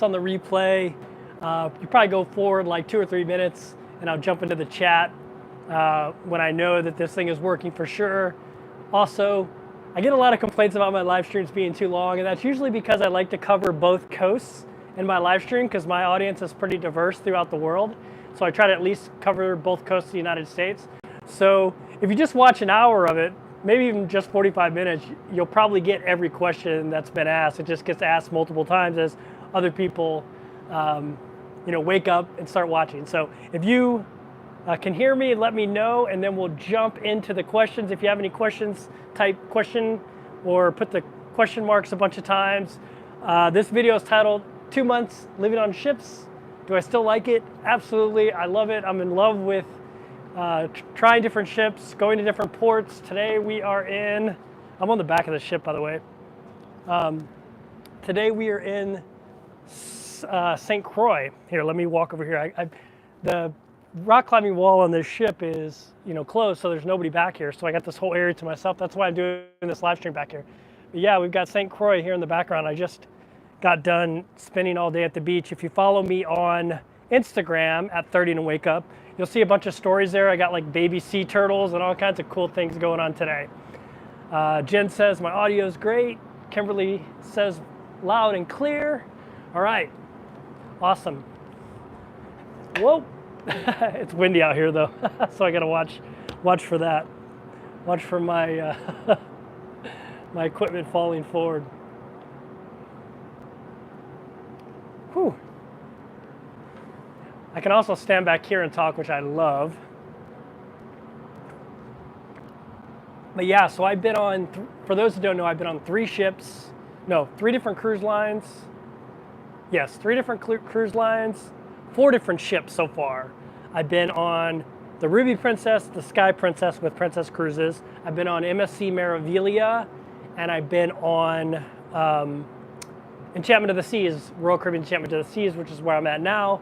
on the replay. You probably go forward like 2 or 3 minutes, and I'll jump into the chat when I know that this thing is working for sure. Also, I get a lot of complaints about my live streams being too long, and that's usually because I like to cover both coasts in my live stream because my audience is pretty diverse throughout the world. So I try to at least cover both coasts of the United States. So if you just watch an hour of it, maybe even just 45 minutes, you'll probably get every question that's been asked. It just gets asked multiple times as other people wake up and start watching. So if you can hear me, let me know, and then we'll jump into the questions. If you have any questions, type question or put the question marks a bunch of times. This video is titled 2 months living on ships. Do I still like it? Absolutely, I love it. I'm in love with trying different ships, going to different ports. Today we are in, I'm on the back of the ship, by the way. Today we are in St. Croix. Here, let me walk over here. The rock climbing wall on this ship is, closed, so there's nobody back here. So I got this whole area to myself. That's why I'm doing this live stream back here. But yeah, we've got St. Croix here in the background. I just got done spending all day at the beach. If you follow me on Instagram at 30 and Wake Up, you'll see a bunch of stories there. I got like baby sea turtles and all kinds of cool things going on today. Jen says my audio is great. Kimberly says loud and clear. All right, awesome. Whoa, it's windy out here though, so I gotta watch for that. Watch for my my equipment falling forward. Whew. I can also stand back here and talk, which I love. But yeah, so I've been on, for those who don't know, I've been on 3 different cruise lines. Yes, 3 different cruise lines, 4 different ships so far. I've been on the Ruby Princess, the Sky Princess with Princess Cruises. I've been on MSC Meraviglia, and I've been on Enchantment of the Seas, Royal Caribbean Enchantment of the Seas, which is where I'm at now.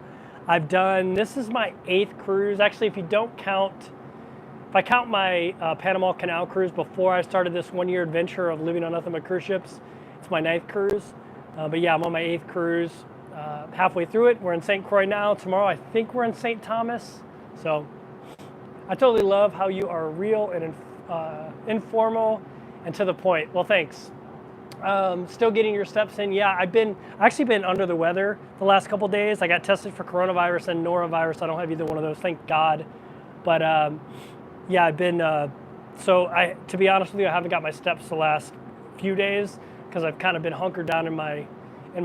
This is my 8th cruise. Actually, if I count my Panama Canal cruise before I started this 1-year adventure of living on nothing but cruise ships, it's my 9th cruise. But yeah, I'm on my 8th cruise, halfway through it. We're in St. Croix now. Tomorrow, I think we're in St. Thomas. So I totally love how you are real and informal and to the point. Well, thanks. Still getting your steps in. Yeah, I've actually been under the weather the last couple days. I got tested for coronavirus and norovirus. I don't have either one of those, thank God. But yeah, I've been, to be honest with you, I haven't got my steps the last few days because I've kind of been hunkered down in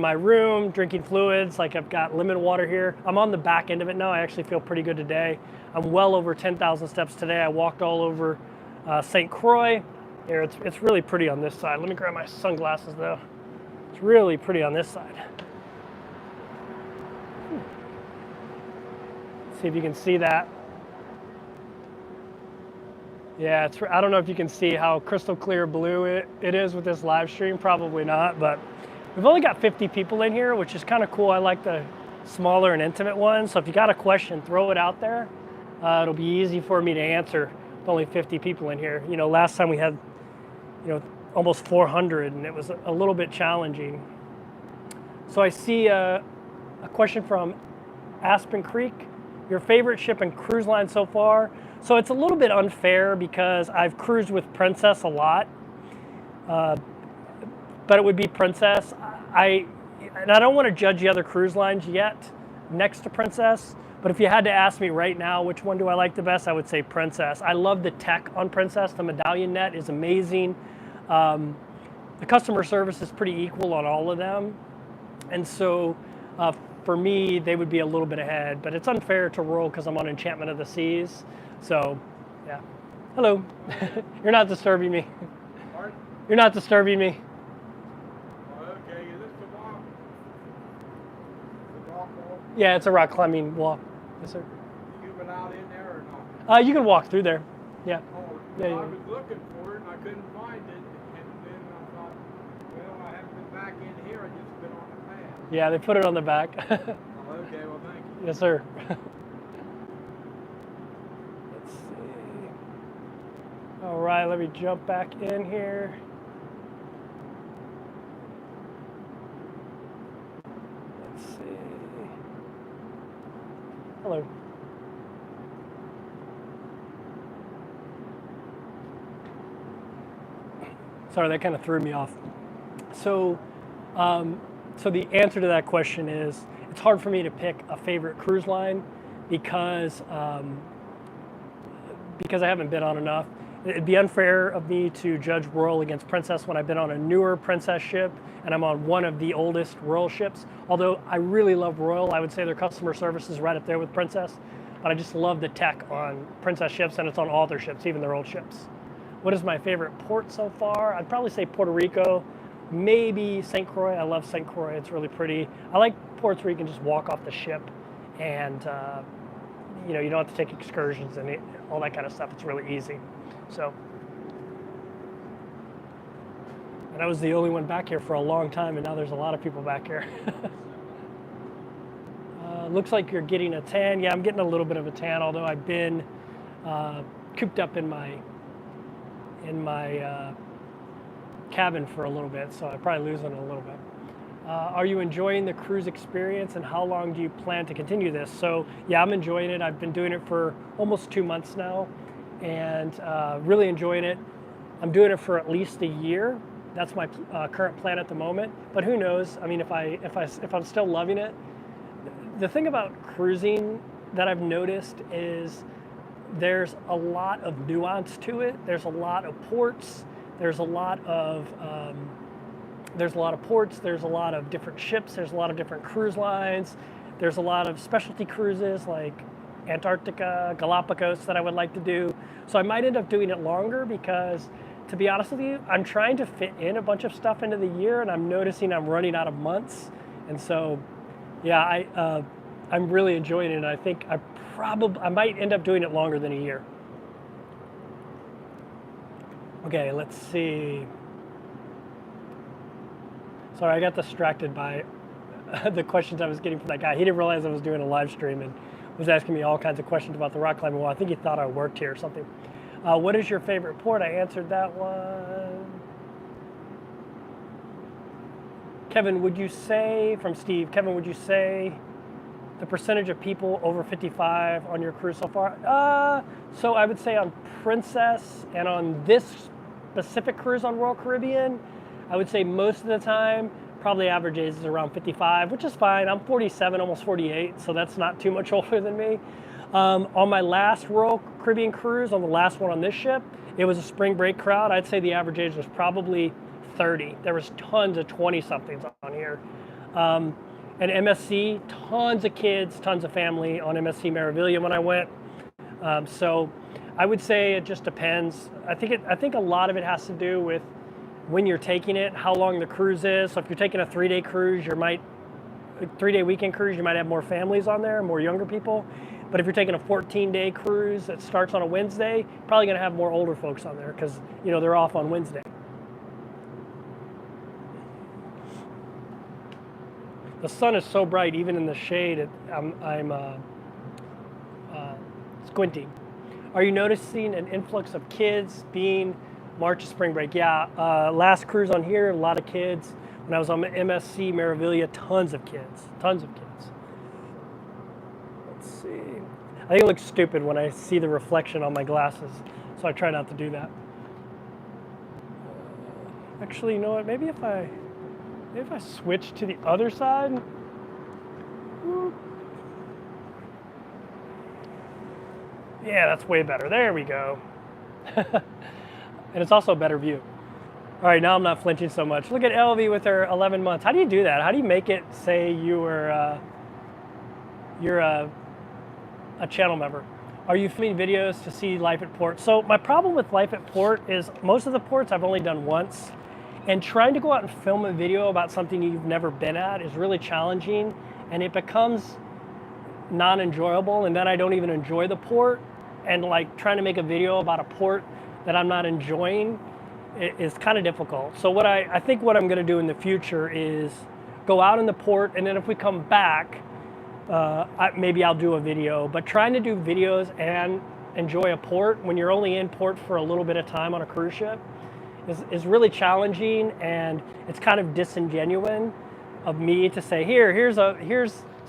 my room, drinking fluids. Like I've got limited water here. I'm on the back end of it now. I actually feel pretty good today. I'm well over 10,000 steps today. I walked all over St. Croix. Here, it's really pretty on this side. Let me grab my sunglasses though. It's really pretty on this side. See if you can see that. Yeah, I don't know if you can see how crystal clear blue it is with this live stream. Probably not, but we've only got 50 people in here, which is kind of cool. I like the smaller and intimate ones. So if you got a question, throw it out there. It'll be easy for me to answer with only 50 people in here. Last time we had almost 400, and it was a little bit challenging. So I see a question from Aspen Creek. Your favorite ship and cruise line so far? So it's a little bit unfair because I've cruised with Princess a lot, but it would be Princess. And I don't want to judge the other cruise lines yet next to Princess, but if you had to ask me right now, which one do I like the best, I would say Princess. I love the tech on Princess. The medallion net is amazing. The customer service is pretty equal on all of them. And so for me, they would be a little bit ahead, but it's unfair to Royal because I'm on Enchantment of the Seas. So, yeah. Hello. You're not disturbing me. Pardon? You're not disturbing me. Okay, is this the rock? The rock wall? Yeah, it's a rock climbing wall. Yes, sir. You been out in there or not? You can walk through there. Yeah. Oh, Yeah, I yeah. was looking for it and I couldn't find it, and then I thought, well, I haven't been back in here. I just been on the path. Yeah, they put it on the back. Oh, okay, well, thank you. Yes, sir. Let's see. All right, let me jump back in here. Let's Hello. Sorry, that kind of threw me off. So, so the answer to that question is, it's hard for me to pick a favorite cruise line because I haven't been on enough. It'd be unfair of me to judge Royal against Princess when I've been on a newer Princess ship and I'm on one of the oldest Royal ships. Although I really love Royal, I would say their customer service is right up there with Princess, but I just love the tech on Princess ships, and it's on all their ships, even their old ships. What is my favorite port so far? I'd probably say Puerto Rico, maybe St. Croix. I love St. Croix, it's really pretty. I like ports where you can just walk off the ship and you know, you don't have to take excursions and all that kind of stuff. It's really easy. So, and I was the only one back here for a long time, and now there's a lot of people back here. Looks like you're getting a tan. Yeah, I'm getting a little bit of a tan, although I've been cooped up in my cabin for a little bit, so I'm probably losing a little bit. Are you enjoying the cruise experience, and how long do you plan to continue this? So yeah, I'm enjoying it. I've been doing it for almost 2 months now, and really enjoying it. I'm doing it for at least a year. That's my current plan at the moment, but who knows? I mean, if I'm still loving it. The thing about cruising that I've noticed is there's a lot of nuance to it. There's a lot of ports. There's a lot of ports. There's a lot of different ships. There's a lot of different cruise lines. There's a lot of specialty cruises like Antarctica, Galapagos that I would like to do. So I might end up doing it longer because, to be honest with you, I'm trying to fit in a bunch of stuff into the year, and I'm noticing I'm running out of months. And so, yeah, I'm really enjoying it. And I think I might end up doing it longer than a year. Okay, let's see. Sorry, I got distracted by the questions I was getting from that guy. He didn't realize I was doing a live stream and was asking me all kinds of questions about the rock climbing wall. I think he thought I worked here or something. What is your favorite port? I answered that one. Kevin, would you say, from Steve, Kevin, would you say the percentage of people over 55 on your cruise so far? So I would say on Princess and on this specific cruise on Royal Caribbean, I would say most of the time, probably average age is around 55, which is fine. I'm 47, almost 48, so that's not too much older than me. On my last Royal Caribbean cruise, on the last one on this ship, it was a spring break crowd. I'd say the average age was probably 30. There was tons of 20-somethings on here. And MSC, tons of kids, tons of family on MSC Meraviglia when I went. So I would say it just depends. I think a lot of it has to do with when you're taking it, how long the cruise is. So if you're taking a 3-day cruise, a 3-day weekend cruise, you might have more families on there, more younger people. But if you're taking a 14-day cruise that starts on a Wednesday, probably going to have more older folks on there because, you know, they're off on Wednesday. The sun is so bright, even in the shade, I'm squinting. Are you noticing an influx of kids being March spring break? Yeah, last cruise on here, a lot of kids. When I was on MSC Meraviglia, tons of kids. Let's see. I think it looks stupid when I see the reflection on my glasses, so I try not to do that. Actually, you know what? Maybe if I switch to the other side. Yeah, that's way better. There we go. And it's also a better view. All right, now I'm not flinching so much. Look at LV with her 11 months. How do you do that? How do you make it say you're a channel member? Are you filming videos to see life at port? So my problem with life at port is most of the ports I've only done once. And trying to go out and film a video about something you've never been at is really challenging, and it becomes non-enjoyable, and then I don't even enjoy the port. And like trying to make a video about a port that I'm not enjoying is kind of difficult. So what I think what I'm going to do in the future is go out in the port, and then if we come back, maybe I'll do a video. But trying to do videos and enjoy a port when you're only in port for a little bit of time on a cruise ship is really challenging, and it's kind of disingenuous of me to say, here's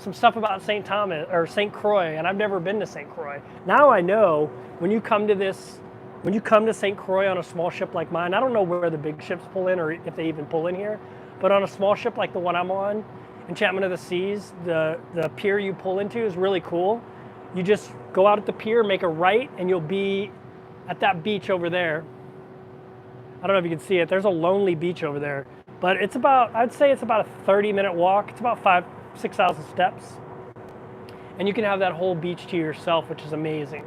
some stuff about St. Thomas or St. Croix, and I've never been to St. Croix. Now I know when you come to St. Croix on a small ship like mine, I don't know where the big ships pull in or if they even pull in here, but on a small ship like the one I'm on, Enchantment of the Seas, the pier you pull into is really cool. You just go out at the pier, make a right, and you'll be at that beach over there. I don't know if you can see it. There's a lonely beach over there, but it's about, I'd say it's about a 30-minute walk. It's about 6,000 steps. And you can have that whole beach to yourself, which is amazing.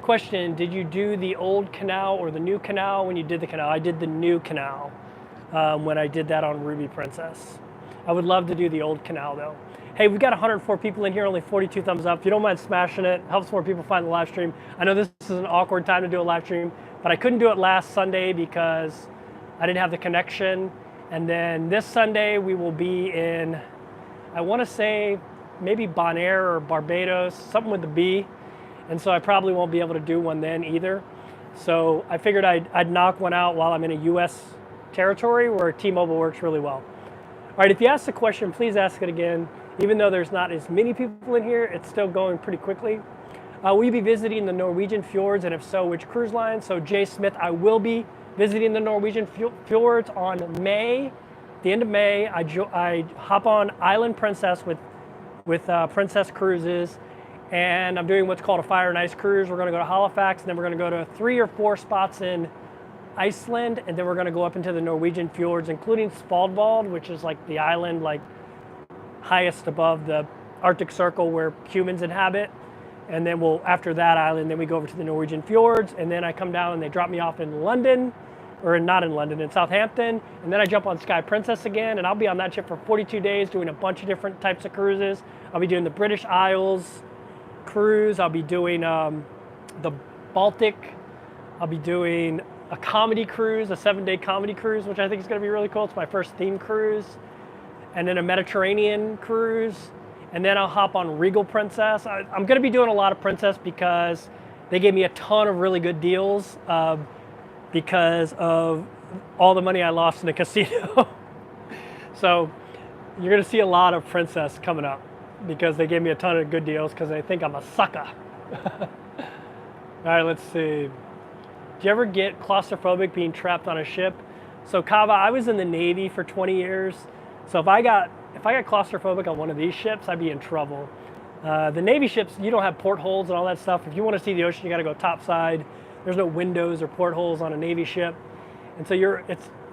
Question, did you do the old canal or the new canal when you did the canal? I did the new canal when I did that on Ruby Princess. I would love to do the old canal though. Hey, we've got 104 people in here, only 42 thumbs up. If you don't mind smashing it, helps more people find the live stream. I know this is an awkward time to do a live stream, but I couldn't do it last Sunday because I didn't have the connection. And then this Sunday we will be in, I want to say maybe Bonaire or Barbados, something with the B. And so I probably won't be able to do one then either. So I figured I'd knock one out while I'm in a US territory where T-Mobile works really well. All right, if you ask the question, please ask it again. Even though there's not as many people in here, it's still going pretty quickly. Will you be visiting the Norwegian fjords, and if so, which cruise line? So Jay Smith, I will be visiting the Norwegian fjords on May. The end of May, I hop on Island Princess with Princess Cruises, and I'm doing what's called a fire and ice cruise. We're going to go to Halifax, and then we're going to go to 3 or 4 spots in Iceland, and then we're going to go up into the Norwegian fjords, including Svalbard, which is like the island like highest above the Arctic Circle where humans inhabit. And then after that island, then we go over to the Norwegian fjords, and then I come down and they drop me off in London, or not in London, in Southampton, and then I jump on Sky Princess again, and I'll be on that ship for 42 days doing a bunch of different types of cruises. I'll be doing the British Isles cruise, I'll be doing the Baltic, I'll be doing a comedy cruise, a 7-day comedy cruise, which I think is going to be really cool. It's my first theme cruise. And then a Mediterranean cruise, and then I'll hop on Regal Princess. I'm going to be doing a lot of Princess because they gave me a ton of really good deals because of all the money I lost in the casino. So you're going to see a lot of Princess coming up because they gave me a ton of good deals because they think I'm a sucker. All right, let's see. Do you ever get claustrophobic being trapped on a ship? So Kava, I was in the Navy for 20 years. So if I got claustrophobic on one of these ships, I'd be in trouble. The Navy ships, you don't have portholes and all that stuff. If you want to see the ocean, you got to go topside. There's no windows or portholes on a Navy ship, and so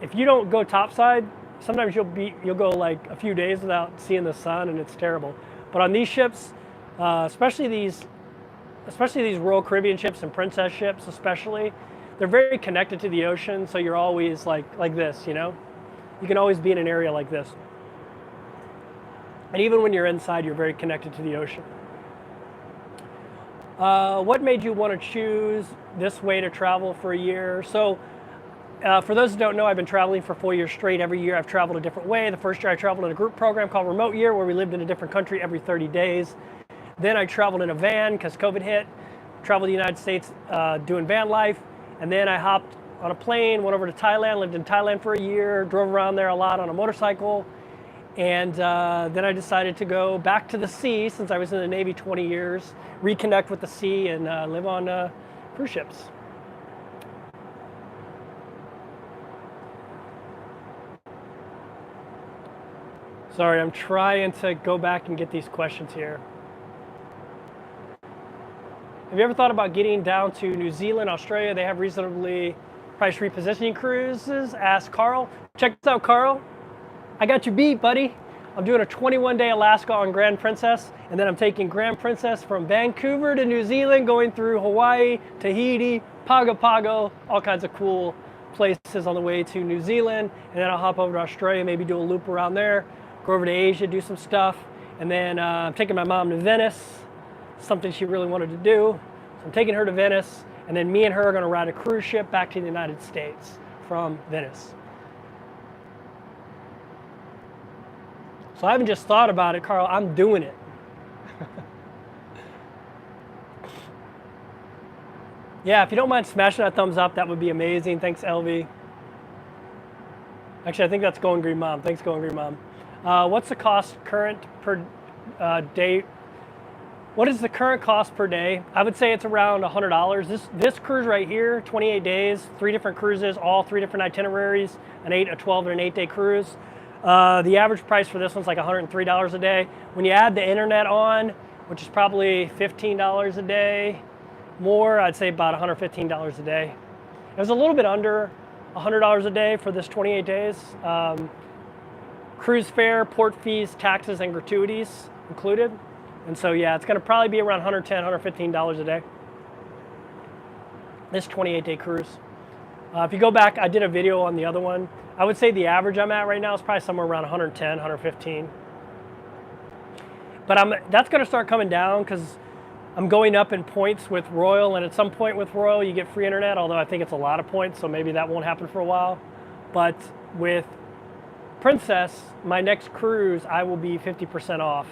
if you don't go topside, sometimes you'll go like a few days without seeing the sun, and it's terrible. But on these ships, especially these Royal Caribbean ships and Princess ships, especially, they're very connected to the ocean. So you're always like this, you know. You can always be in an area like this. And even when you're inside, you're very connected to the ocean. What made you want to choose this way to travel for a year? So for those who don't know, I've been traveling for 4 years straight. Every year I've traveled a different way. The first year I traveled in a group program called Remote Year, where we lived in a different country every 30 days. Then I traveled in a van because COVID hit, traveled the United States doing van life. And then I hopped on a plane, went over to Thailand, lived in Thailand for a year, drove around there a lot on a motorcycle. And then I decided to go back to the sea since I was in the Navy 20 years, reconnect with the sea and live on cruise ships. Sorry, I'm trying to go back and get these questions here. Have you ever thought about getting down to New Zealand, Australia? They have reasonably priced repositioning cruises. Ask Carl. Check this out, Carl. I got you beat, buddy. I'm doing a 21-day Alaska on Grand Princess, and then I'm taking Grand Princess from Vancouver to New Zealand, going through Hawaii, Tahiti, Pago Pago, all kinds of cool places on the way to New Zealand. And then I'll hop over to Australia, maybe do a loop around there, go over to Asia, do some stuff. And then I'm taking my mom to Venice, something she really wanted to do. So I'm taking her to Venice, and then me and her are gonna ride a cruise ship back to the United States from Venice. So I haven't just thought about it, Carl, I'm doing it. Yeah, if you don't mind smashing that thumbs up, that would be amazing. Thanks, LV. Actually, I think that's Going Green Mom. Thanks, Going Green Mom. What's the cost current per day? What is the current cost per day? I would say it's around $100. This cruise right here, 28 days, 3 different cruises, all 3 different itineraries, an 8, a 12, and an 8-day cruise. The average price for this one's like $103 a day. When you add the internet on, which is probably $15 a day more, I'd say about $115 a day. It was a little bit under $100 a day for this 28 days. Cruise fare, port fees, taxes, and gratuities included. And so, yeah, it's going to probably be around $110, $115 a day. This 28-day cruise. If you go back, I did a video on the other one. I would say the average I'm at right now is probably somewhere around 110, 115. But that's going to start coming down because I'm going up in points with Royal, and at some point with Royal, you get free internet, although I think it's a lot of points, so maybe that won't happen for a while. But with Princess, my next cruise, I will be 50% off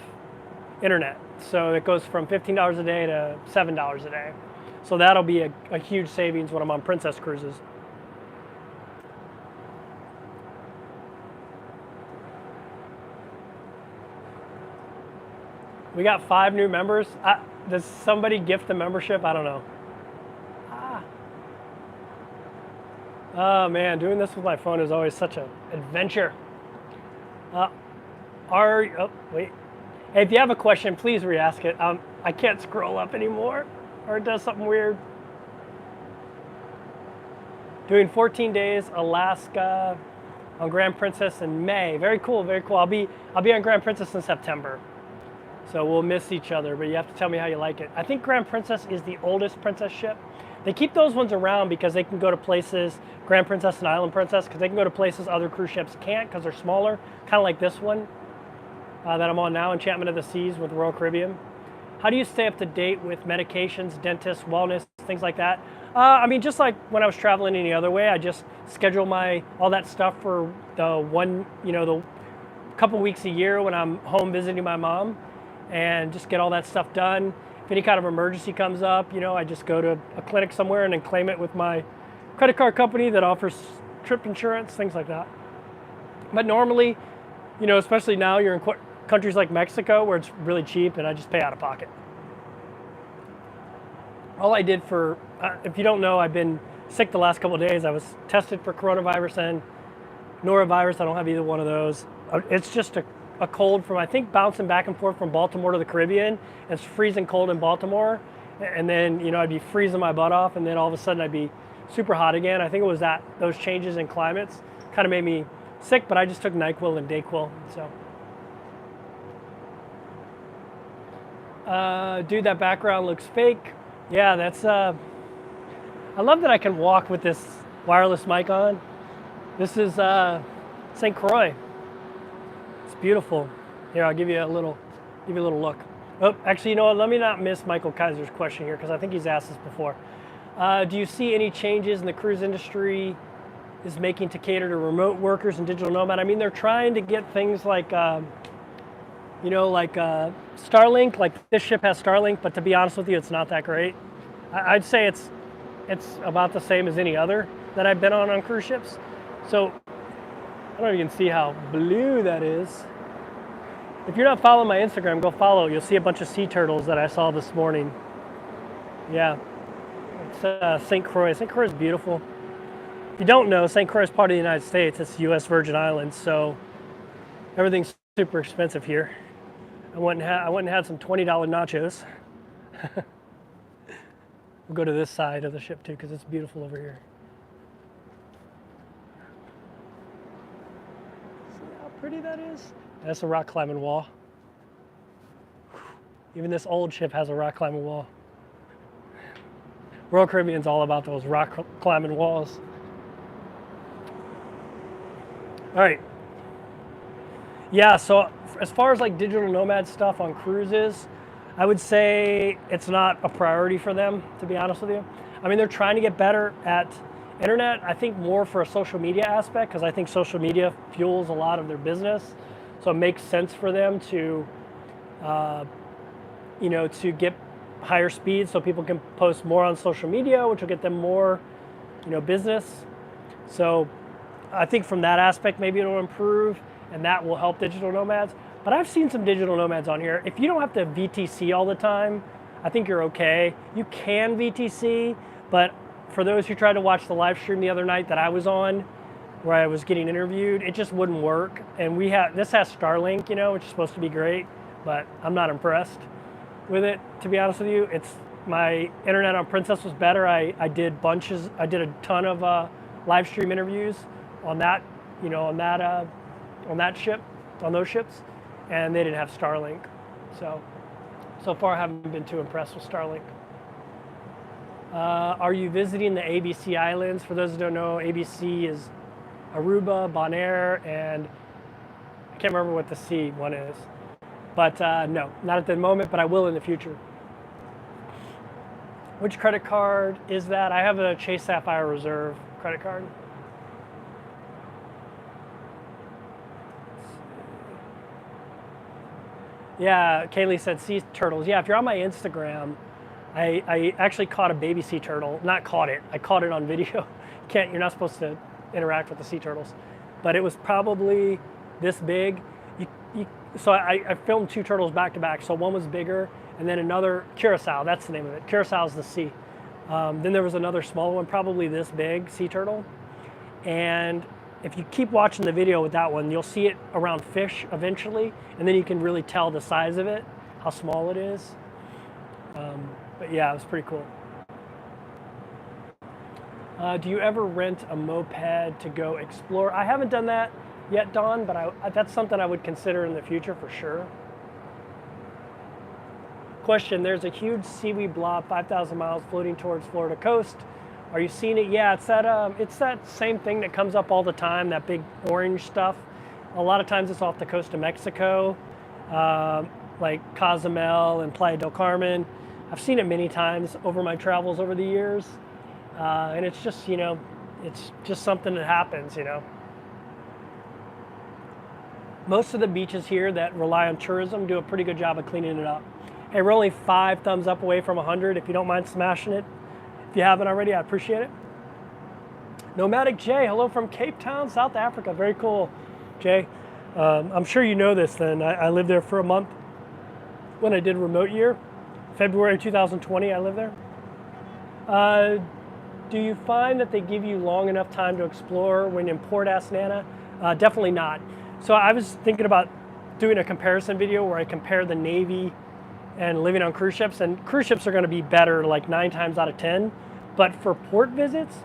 internet. So it goes from $15 a day to $7 a day. So that'll be a huge savings when I'm on Princess cruises. We got 5 new members. Does somebody gift the membership? I don't know. Oh man, doing this with my phone is always such an adventure. Wait. Hey, if you have a question, please re-ask it. I can't scroll up anymore, or it does something weird. Doing 14 days Alaska on Grand Princess in May. Very cool, very cool. I'll be on Grand Princess in September. So we'll miss each other, but you have to tell me how you like it. I think Grand Princess is the oldest Princess ship. They keep those ones around because they can go to places, Grand Princess and Island Princess, because they can go to places other cruise ships can't because they're smaller, kind of like this one that I'm on now, Enchantment of the Seas with Royal Caribbean. How do you stay up to date with medications, dentists, wellness, things like that? I mean, just like when I was traveling any other way, I just schedule all that stuff for the couple weeks a year when I'm home visiting my mom, and just get all that stuff done. If any kind of emergency comes up, I just go to a clinic somewhere and then claim it with my credit card company that offers trip insurance, things like that. But normally, especially now, you're in countries like Mexico where it's really cheap, and I just pay out of pocket. All I did if you don't know, I've been sick the last couple of days. I was tested for coronavirus and norovirus. I don't have either one of those. It's just a cold from, I think, bouncing back and forth from Baltimore to the Caribbean. It's freezing cold in Baltimore, and then I'd be freezing my butt off, and then all of a sudden I'd be super hot again. I think it was those changes in climates kind of made me sick, but I just took NyQuil and DayQuil. So, dude, that background looks fake. Yeah, that's. I love that I can walk with this wireless mic on. This is St. Croix. It's beautiful. Here, I'll give you a little look. Oh, actually, you know what? Let me not miss Michael Kaiser's question here because I think he's asked this before. Do you see any changes in the cruise industry is making to cater to remote workers and digital nomad? I mean, they're trying to get things like, Starlink. Like this ship has Starlink, but to be honest with you, it's not that great. I'd say it's about the same as any other that I've been on cruise ships. So I don't know if you can see how blue that is. If you're not following my Instagram, go follow. You'll see a bunch of sea turtles that I saw this morning. Yeah, it's St. Croix. St. Croix is beautiful. If you don't know, St. Croix is part of the United States. It's U.S. Virgin Islands, so everything's super expensive here. I went and had some $20 nachos. We'll go to this side of the ship too because it's beautiful over here. See how pretty that is? That's a rock climbing wall. Even this old ship has a rock climbing wall. Royal Caribbean's all about those rock climbing walls. All right. Yeah, so as far as like digital nomad stuff on cruises, I would say it's not a priority for them, to be honest with you. I mean, they're trying to get better at internet, I think more for a social media aspect, because I think social media fuels a lot of their business. So it makes sense for them to, to get higher speeds so people can post more on social media, which will get them more, business. So I think from that aspect, maybe it'll improve and that will help digital nomads. But I've seen some digital nomads on here. If you don't have to VTC all the time, I think you're okay. You can VTC, but for those who tried to watch the live stream the other night that I was on, where I was getting interviewed, it just wouldn't work. And this has Starlink, you know, which is supposed to be great, but I'm not impressed with it, to be honest with you. My internet on Princess was better. I did a ton of live stream interviews on that, you know, on that ship, on those ships, and they didn't have Starlink. So far I haven't been too impressed with Starlink. Are you visiting the ABC Islands? For those who don't know, ABC is Aruba, Bonaire, and I can't remember what the C one is. But no, not at the moment, but I will in the future. Which credit card is that? I have a Chase Sapphire Reserve credit card. Yeah, Kaylee said sea turtles. Yeah, if you're on my Instagram, I actually caught a baby sea turtle. Not caught it, I caught it on video. You're not supposed to interact with the sea turtles. But it was probably this big. So I filmed 2 turtles back to back. So one was bigger, and then another, Curacao, that's the name of it. Curacao is the sea. Then there was another small one, probably this big, sea turtle. And if you keep watching the video with that one, you'll see it around fish eventually, and then you can really tell the size of it, how small it is. But yeah, it was pretty cool. Do you ever rent a moped to go explore? I haven't done that yet, Dawn, but that's something I would consider in the future for sure. Question, there's a huge seaweed blob 5,000 miles floating towards Florida coast. Are you seeing it? Yeah, it's that same thing that comes up all the time, that big orange stuff. A lot of times it's off the coast of Mexico, like Cozumel and Playa del Carmen. I've seen it many times over my travels over the years. And it's just, you know, it's just something that happens, you know. Most of the beaches here that rely on tourism do a pretty good job of cleaning it up. Hey, we're only 5 thumbs up away from 100. If you don't mind smashing it, if you haven't already, I appreciate it. Nomadic Jay, hello from Cape Town, South Africa. Very cool, Jay. I'm sure you know this then. I lived there for a month when I did remote year. February 2020, I lived there. Do you find that they give you long enough time to explore when in port? Asked Nana. Definitely not. So I was thinking about doing a comparison video where I compare the Navy and living on cruise ships, and cruise ships are going to be better like 9 times out of 10. But for port visits,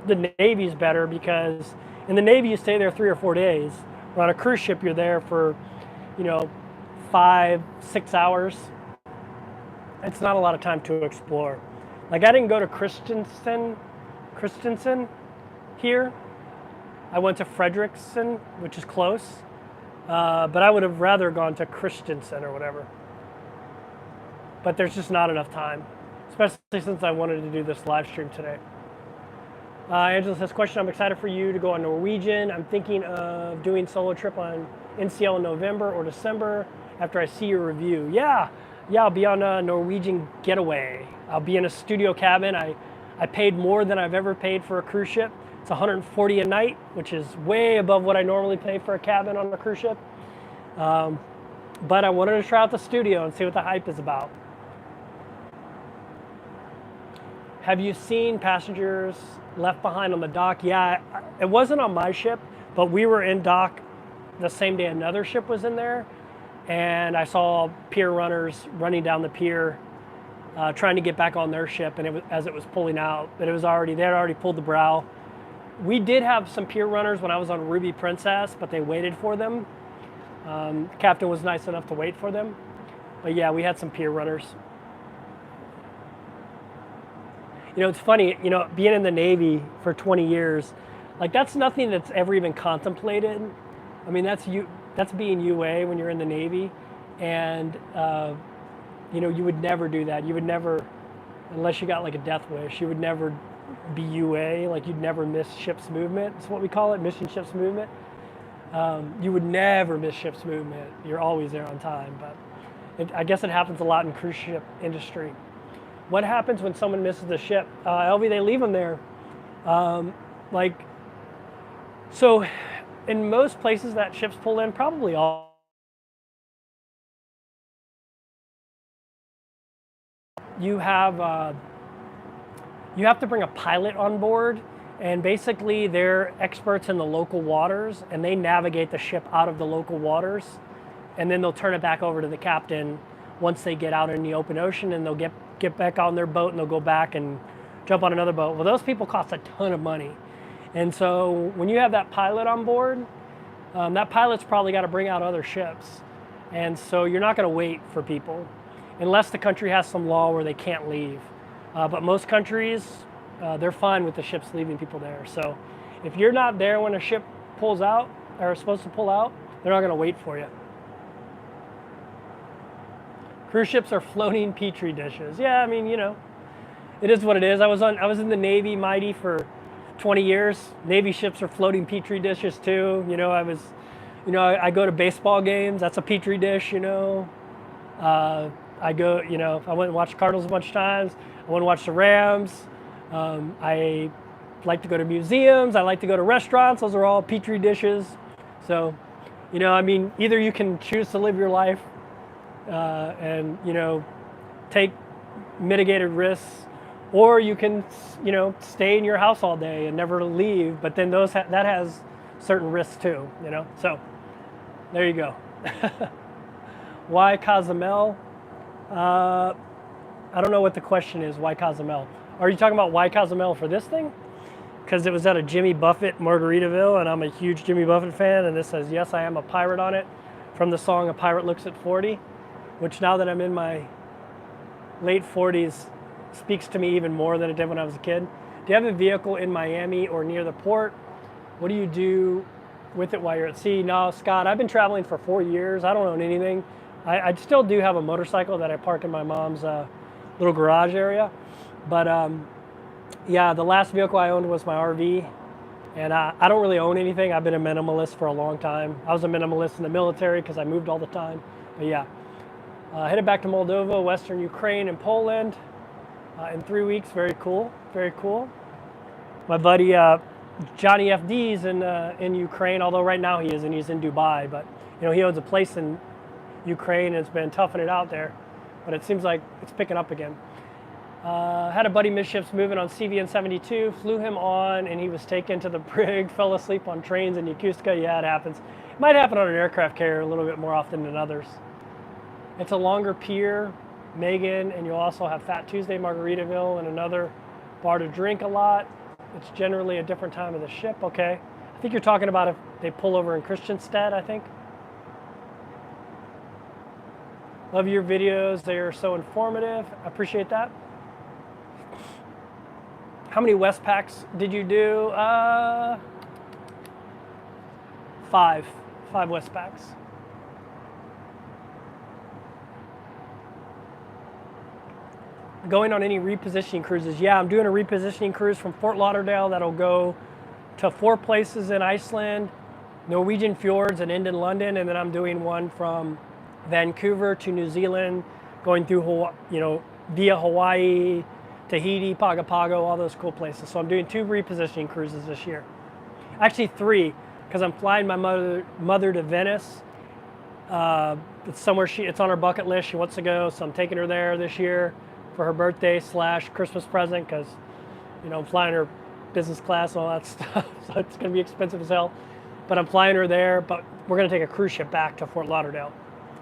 the Navy is better because in the Navy you stay there 3 or 4 days. Or on a cruise ship you're there for, you know, 5, 6 hours. It's not a lot of time to explore. Like I didn't go to Christensen here. I went to Frederickson, which is close, but I would have rather gone to Christensen or whatever. But there's just not enough time, especially since I wanted to do this live stream today. Angela says, question, I'm excited for you to go on Norwegian. I'm thinking of doing solo trip on NCL in November or December after I see your review. Yeah, I'll be on a Norwegian getaway. I'll be in a studio cabin. I paid more than I've ever paid for a cruise ship. It's $140 a night, which is way above what I normally pay for a cabin on a cruise ship. But I wanted to try out the studio and see what the hype is about. Have you seen passengers left behind on the dock? Yeah, it wasn't on my ship, but we were in dock the same day another ship was in there. And I saw pier runners running down the pier, trying to get back on their ship, and as it was pulling out, but they had already pulled the brow. We did have some pier runners when I was on Ruby Princess, but they waited for them. The captain was nice enough to wait for them. But yeah, we had some pier runners. You know, it's funny, you know, being in the Navy for 20 years, like that's nothing that's ever even contemplated. I mean, that's being UA when you're in the Navy. And, you know, you would never do that. You would never, unless you got like a death wish, you would never be UA, like you'd never miss ship's movement. It's what we call it, missing ship's movement. You would never miss ship's movement. You're always there on time. But I guess it happens a lot in cruise ship industry. What happens when someone misses the ship? LV, they leave them there. Like So in most places that ships pull in, probably all, you have to bring a pilot on board, and basically they're experts in the local waters, and they navigate the ship out of the local waters, and then they'll turn it back over to the captain once they get out in the open ocean, and they'll get back on their boat and they'll go back and jump on another boat. Well, those people cost a ton of money. And so when you have that pilot on board, that pilot's probably got to bring out other ships. And so you're not going to wait for people unless the country has some law where they can't leave. But most countries, they're fine with the ships leaving people there. So if you're not there when a ship pulls out or is supposed to pull out, they're not going to wait for you. Cruise ships are floating petri dishes. Yeah, I mean, you know, it is what it is. I was in the Navy mighty for 20 years. Navy ships are floating petri dishes too. You know, I go to baseball games. That's a petri dish. You know, I go. You know, I went and watched Cardinals a bunch of times. I went and watched the Rams. I like to go to museums. I like to go to restaurants. Those are all petri dishes. So, you know, I mean, either you can choose to live your life and, you know, take mitigated risks, or you can, you know, stay in your house all day and never leave. But then that has certain risks too, you know. So there you go. Why Cozumel? I don't know what the question is. Why Cozumel? Are you talking about why Cozumel for this thing? Because it was at a Jimmy Buffett Margaritaville, and I'm a huge Jimmy Buffett fan, and this says, yes, I am a pirate on it, from the song A Pirate Looks at 40, which now that I'm in my late 40s speaks to me even more than it did when I was a kid. Do you have a vehicle in Miami or near the port? What do you do with it while you're at sea? No, Scott, I've been traveling for 4 years. I don't own anything. I still do have a motorcycle that I park in my mom's little garage area. But yeah, the last vehicle I owned was my RV. And I don't really own anything. I've been a minimalist for a long time. I was a minimalist in the military because I moved all the time. But yeah, headed back to Moldova, Western Ukraine, and Poland in 3 weeks. Very cool, very cool. My buddy Johnny FD's in Ukraine, although right now he isn't. He's in Dubai. But you know, he owns a place in Ukraine, and it's been toughing it out there. But it seems like it's picking up again. Had a buddy midships moving on CVN 72, flew him on, and he was taken to the brig, fell asleep on trains in Yokosuka. Yeah, it happens. It might happen on an aircraft carrier a little bit more often than others. It's a longer pier, Megan, and you'll also have Fat Tuesday Margaritaville and another bar to drink a lot. It's generally a different time of the ship, okay. I think you're talking about if they pull over in Christiansted, I think. Love your videos, they are so informative. I appreciate that. How many Westpacks did you do? 5 Westpacks. Going on any repositioning cruises? Yeah, I'm doing a repositioning cruise from Fort Lauderdale that'll go to 4 places in Iceland, Norwegian fjords, and end in London, and then I'm doing one from Vancouver to New Zealand, going through Hawaii, you know, via Hawaii, Tahiti, Pago Pago, all those cool places. So I'm doing 2 repositioning cruises this year. Actually 3, because I'm flying my mother to Venice. It's somewhere it's on her bucket list. She wants to go, so I'm taking her there this year for her birthday / Christmas present, because, you know, I'm flying her business class and all that stuff, so it's going to be expensive as hell. But I'm flying her there, but we're going to take a cruise ship back to Fort Lauderdale.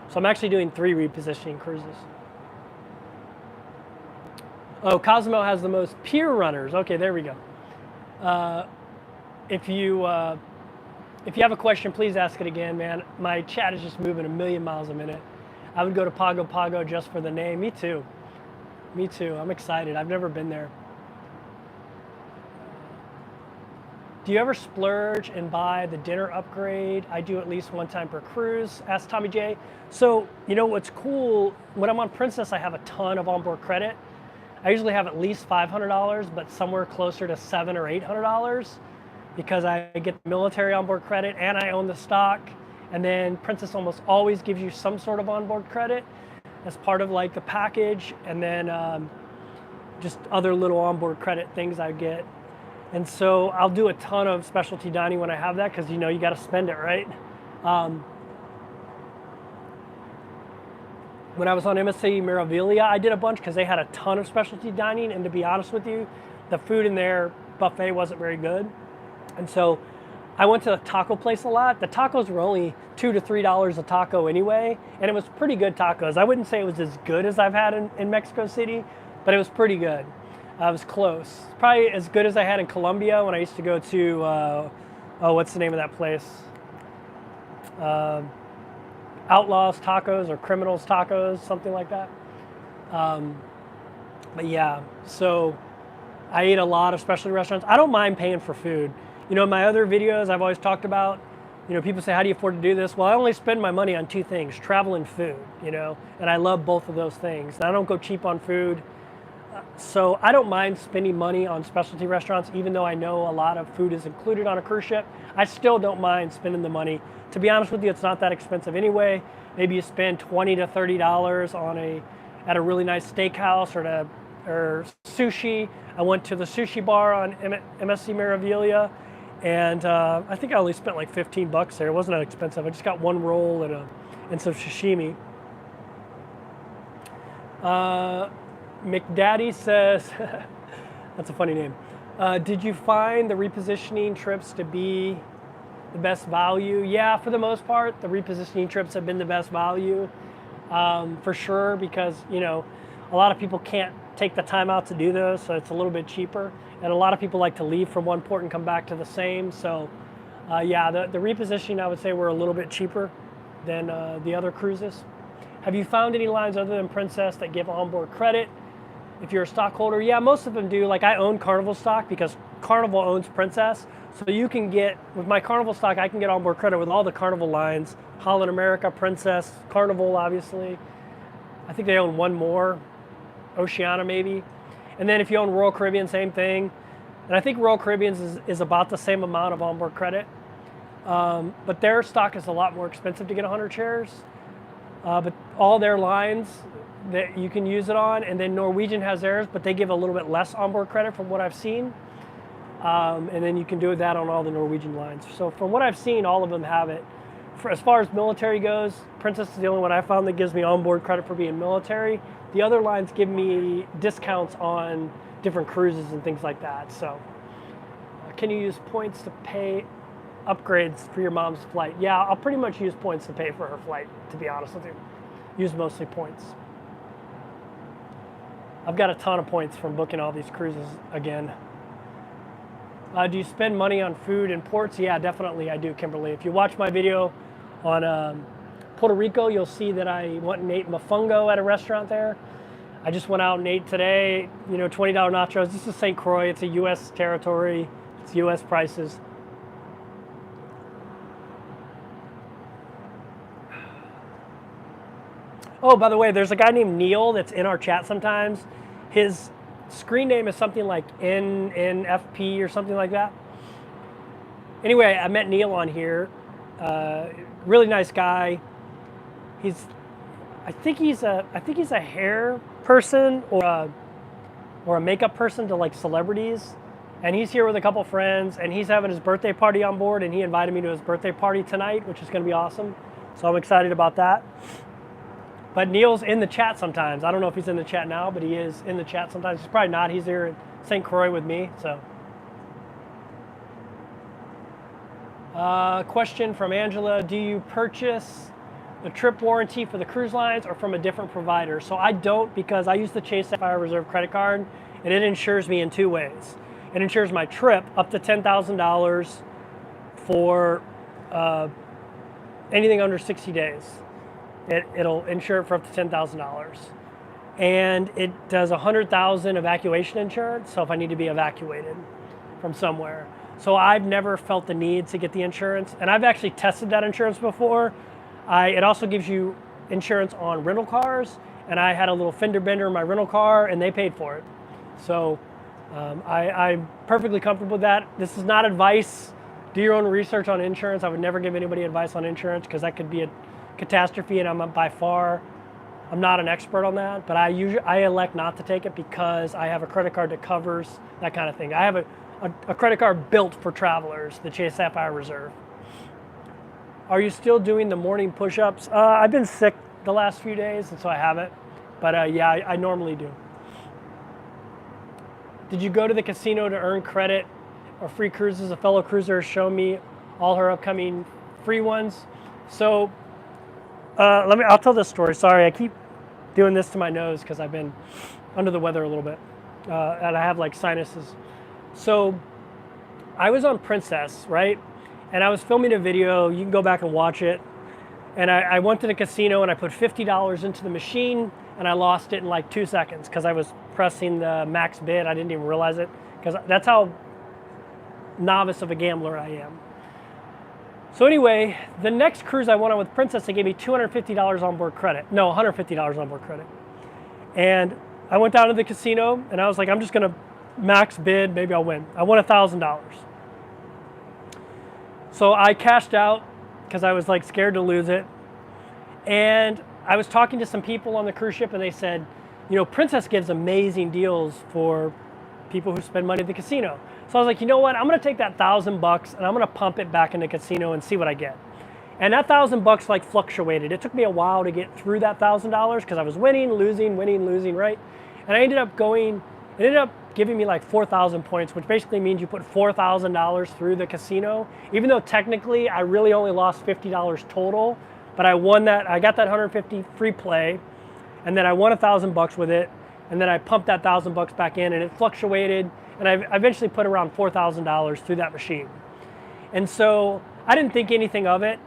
So I'm actually doing 3 repositioning cruises. Oh, Cozumel has the most pier runners. Okay, there we go. If you have a question, please ask it again, man. My chat is just moving a million miles a minute. I would go to Pago Pago just for the name. Me too. Me too. I'm excited. I've never been there. Do you ever splurge and buy the dinner upgrade? I do at least 1 time per cruise, asked Tommy J. So, you know what's cool, when I'm on Princess, I have a ton of onboard credit. I usually have at least $500, but somewhere closer to $700 or $800 because I get the military onboard credit and I own the stock. And then Princess almost always gives you some sort of onboard credit as part of like the package. And then just other little onboard credit things I get. And so I'll do a ton of specialty dining when I have that because you know you got to spend it, right? When I was on MSC Meraviglia, I did a bunch because they had a ton of specialty dining, and to be honest with you, the food in their buffet wasn't very good. And so I went to the taco place a lot. The tacos were only $2 to $3 a taco anyway, and it was pretty good tacos. I wouldn't say it was as good as I've had in Mexico City, but it was pretty good. It was close. Probably as good as I had in Colombia when I used to go to, what's the name of that place? Outlaws Tacos or Criminals Tacos, something like that. But yeah, so I ate a lot of specialty restaurants. I don't mind paying for food. You know, in my other videos, I've always talked about, you know, people say, how do you afford to do this? Well, I only spend my money on two things, travel and food, you know, and I love both of those things. And I don't go cheap on food. So I don't mind spending money on specialty restaurants, even though I know a lot of food is included on a cruise ship. I still don't mind spending the money. To be honest with you, it's not that expensive anyway. Maybe you spend $20 to $30 at a really nice steakhouse or sushi. I went to the sushi bar on MSC Meraviglia, and I think I only spent like $15 there. It wasn't that expensive. I just got one roll and some sashimi. McDaddy says, that's a funny name. Did you find the repositioning trips to be the best value? Yeah, for the most part, the repositioning trips have been the best value, for sure, because, you know, a lot of people can't take the time out to do those, so it's a little bit cheaper. And a lot of people like to leave from one port and come back to the same. So, yeah, the repositioning, I would say, were a little bit cheaper than the other cruises. Have you found any lines other than Princess that give onboard credit? If you're a stockholder, yeah, most of them do. Like I own Carnival stock because Carnival owns Princess. So you can get, with my Carnival stock, I can get onboard credit with all the Carnival lines. Holland America, Princess, Carnival, obviously. I think they own one more, Oceania maybe. And then if you own Royal Caribbean, same thing. And I think Royal Caribbean is about the same amount of onboard credit. But their stock is a lot more expensive to get 100 shares. But all their lines that you can use it on, and then Norwegian has theirs, but they give a little bit less onboard credit from what I've seen. And then you can do that on all the Norwegian lines. So from what I've seen, all of them have it. As far as military goes, Princess is the only one I found that gives me onboard credit for being military. The other lines give me discounts on different cruises and things like that. So can you use points to pay upgrades for your mom's flight? Yeah, I'll pretty much use points to pay for her flight, to be honest with you. Use mostly points. I've got a ton of points from booking all these cruises again. Do you spend money on food in ports? Yeah, definitely I do, Kimberly. If you watch my video on Puerto Rico, you'll see that I went and ate mofongo at a restaurant there. I just went out and ate today, you know, $20 nachos. This is St. Croix. It's a U.S. territory. It's U.S. prices. Oh, by the way, there's a guy named Neil that's in our chat sometimes. His screen name is something like NFP or something like that. Anyway, I met Neil on here. Really nice guy. I think he's a hair person or a makeup person to like celebrities. And he's here with a couple friends, and he's having his birthday party on board, and he invited me to his birthday party tonight, which is going to be awesome. So I'm excited about that. But Neil's in the chat sometimes. I don't know if he's in the chat now, but he is in the chat sometimes. He's probably not. He's here in St. Croix with me. So, question from Angela: do you purchase the trip warranty for the cruise lines or from a different provider? So I don't, because I use the Chase Sapphire Reserve credit card, and it insures me in two ways. It insures my trip up to $10,000 for anything under 60 days. It'll insure it for up to $10,000. And it does $100,000 evacuation insurance, so if I need to be evacuated from somewhere. So I've never felt the need to get the insurance, and I've actually tested that insurance before. It also gives you insurance on rental cars, and I had a little fender bender in my rental car, and they paid for it. So I'm perfectly comfortable with that. This is not advice. Do your own research on insurance. I would never give anybody advice on insurance because that could be a catastrophe, and I'm not an expert on that, but I elect not to take it because I have a credit card that covers that kind of thing. I have a credit card built for travelers, the Chase Sapphire Reserve. Are you still doing the morning push-ups? I've been sick the last few days, and so I haven't. But yeah, I normally do. Did you go to the casino to earn credit or free cruises? A fellow cruiser showed me all her upcoming free ones. So I'll tell this story. Sorry, I keep doing this to my nose because I've been under the weather a little bit, and I have like sinuses. So I was on Princess, right? And I was filming a video. You can go back and watch it. And I went to the casino and I put $50 into the machine and I lost it in like 2 seconds because I was pressing the max bid. I didn't even realize it because that's how novice of a gambler I am. So anyway, the next cruise I went on with Princess, they gave me $250 onboard credit. No, $150 onboard credit. And I went down to the casino and I was like, I'm just gonna max bid, maybe I'll win. I won $1,000. So I cashed out because I was like scared to lose it. And I was talking to some people on the cruise ship and they said, you know, Princess gives amazing deals for people who spend money at the casino. So I was like, you know what? I'm gonna take that $1,000 and I'm gonna pump it back in the casino and see what I get. And that $1,000 like fluctuated. It took me a while to get through that $1,000 because I was winning, losing, right? And I ended up giving me like 4,000 points, which basically means you put $4,000 through the casino, even though technically I really only lost $50 total, but I won that, I got that 150 free play, and then I won $1,000 with it, and then I pumped that $1,000 back in, and it fluctuated, and I eventually put around $4,000 through that machine. And so I didn't think anything of it,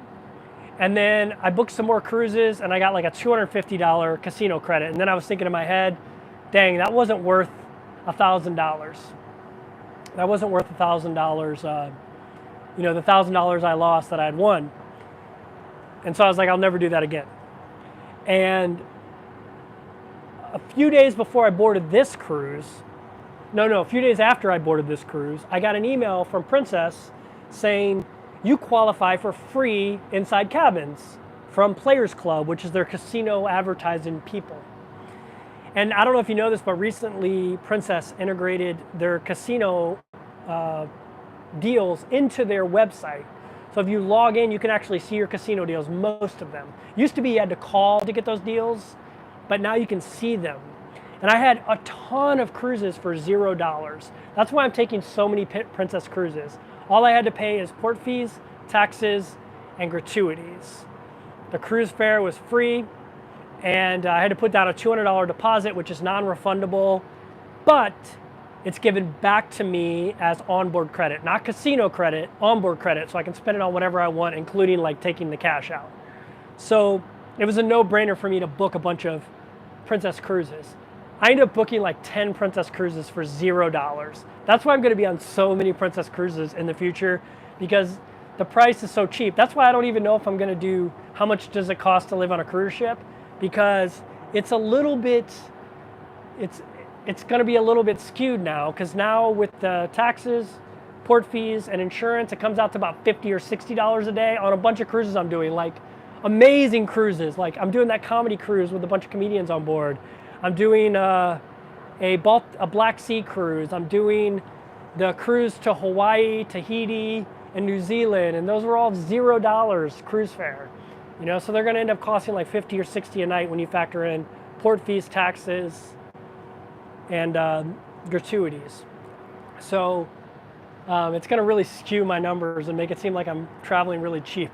and then I booked some more cruises, and I got like a $250 casino credit, and then I was thinking in my head, dang, that wasn't worth $1,000. That wasn't worth $1,000. You know, the $1,000 I lost that I had won. And so I was like, I'll never do that again. And a few days before I boarded this cruise, a few days after I boarded this cruise, I got an email from Princess saying, you qualify for free inside cabins from Players Club, which is their casino advertising people. And I don't know if you know this, but recently Princess integrated their casino deals into their website. So if you log in, you can actually see your casino deals, most of them. Used to be you had to call to get those deals, but now you can see them. And I had a ton of cruises for $0. That's why I'm taking so many Princess cruises. All I had to pay is port fees, taxes, and gratuities. The cruise fare was free. And I had to put down a $200 deposit, which is non-refundable, but it's given back to me as onboard credit, not casino credit, onboard credit, so I can spend it on whatever I want, including like taking the cash out. So it was a no-brainer for me to book a bunch of Princess cruises. I ended up booking like 10 Princess cruises for $0. That's why I'm gonna be on so many Princess cruises in the future, because the price is so cheap. That's why I don't even know if I'm gonna do, how much does it cost to live on a cruise ship? Because it's a little bit, it's going to be a little bit skewed now, because now with the taxes, port fees, and insurance, it comes out to about $50 or $60 a day on a bunch of cruises I'm doing, like amazing cruises. Like I'm doing that comedy cruise with a bunch of comedians on board. I'm doing a Black Sea cruise. I'm doing the cruise to Hawaii, Tahiti, and New Zealand, and those were all $0 cruise fare. You know, so they're going to end up costing like $50 or $60 a night when you factor in port fees, taxes, and gratuities. So it's going to really skew my numbers and make it seem like I'm traveling really cheap.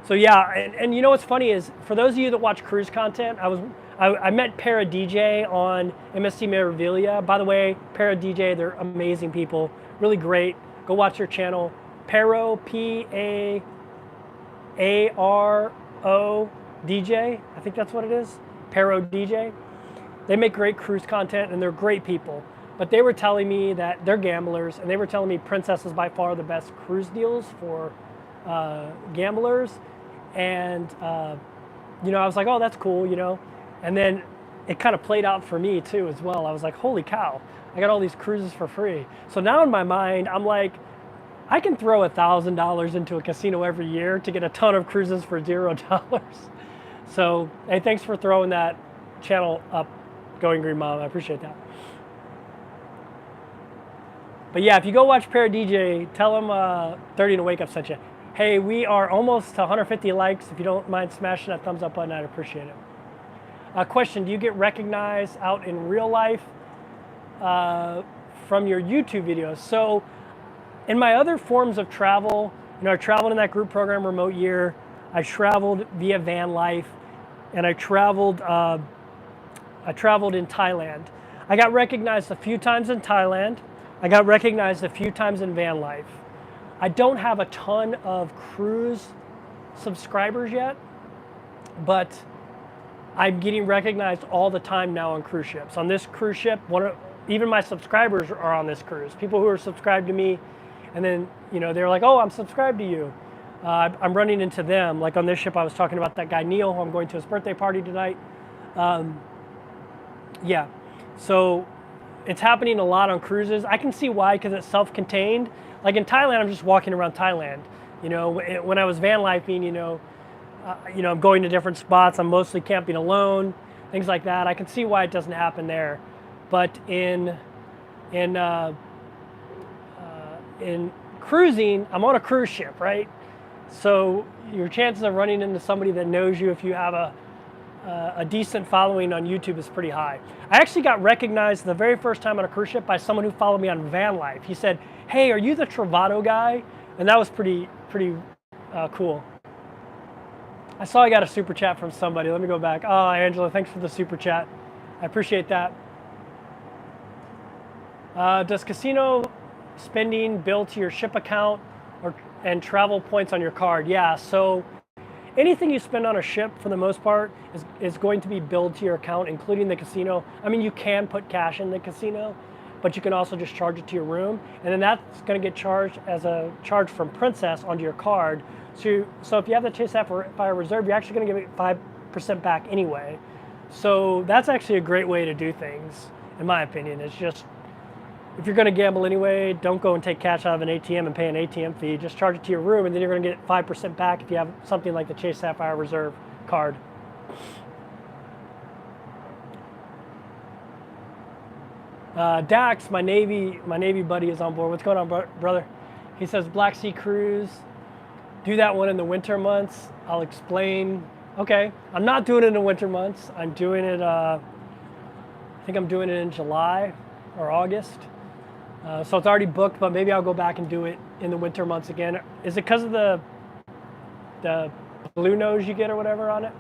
So yeah, and you know what's funny is, for those of you that watch cruise content, I met Para DJ on MSC Meraviglia. By the way, Para DJ, they're amazing people, really great. Go watch their channel, Paro, P-A-R-O DJ, I think that's what it is, Paro DJ. They make great cruise content and they're great people. But they were telling me that they're gamblers, and they were telling me Princess is by far the best cruise deals for gamblers. And you know, I was like, oh, that's cool, you know. And then it kind of played out for me too as well. I was like, holy cow, I got all these cruises for free. So now in my mind, I'm like, I can throw $1,000 into a casino every year to get a ton of cruises for $0. So, hey, thanks for throwing that channel up, Going Green Mom. I appreciate that. But yeah, if you go watch DJ, tell him 30 to Wake Up sent you. Hey, we are almost to 150 likes. If you don't mind smashing that thumbs up button, I'd appreciate it. Question, do you get recognized out in real life from your YouTube videos? So in my other forms of travel, I traveled in that group program Remote Year. I traveled via van life, and I traveled in Thailand. I got recognized a few times in Thailand. I got recognized a few times in van life. I don't have a ton of cruise subscribers yet, but I'm getting recognized all the time now on cruise ships. On this cruise ship, even my subscribers are on this cruise. People who are subscribed to me, and then they're like, "Oh, I'm subscribed to you." I'm running into them. Like on this ship, I was talking about that guy Neil, who I'm going to his birthday party tonight. Yeah, so it's happening a lot on cruises. I can see why, because it's self-contained. Like in Thailand, I'm just walking around Thailand. When I was van lifing, I'm going to different spots. I'm mostly camping alone, things like that. I can see why it doesn't happen there, but in cruising, I'm on a cruise ship, right? So your chances of running into somebody that knows you, if you have a decent following on YouTube, is pretty high. I actually got recognized the very first time on a cruise ship by someone who followed me on van life. He said, "Hey, are you the Travado guy?" And that was pretty cool. I saw I got a super chat from somebody. Let me go back. Oh, Angela, thanks for the super chat. I appreciate that. Does casino spending bill to your ship account and travel points on your card? Yeah, so anything you spend on a ship, for the most part, is going to be billed to your account, including the casino. I mean, you can put cash in the casino, but you can also just charge it to your room, and then that's going to get charged as a charge from Princess onto your card. So if you have the Chase Sapphire Reserve, you're actually going to get 5% back anyway. So that's actually a great way to do things, in my opinion. It's just, if you're going to gamble anyway, don't go and take cash out of an ATM and pay an ATM fee. Just charge it to your room, and then you're going to get 5% back if you have something like the Chase Sapphire Reserve card. Dax, my Navy buddy, is on board. What's going on, brother? He says Black Sea cruise. Do that one in the winter months. I'll explain. Okay, I'm not doing it in the winter months. I'm doing it. I think I'm doing it in July or August. So it's already booked, but maybe I'll go back and do it in the winter months again. Is it because of the blue nose you get or whatever on it?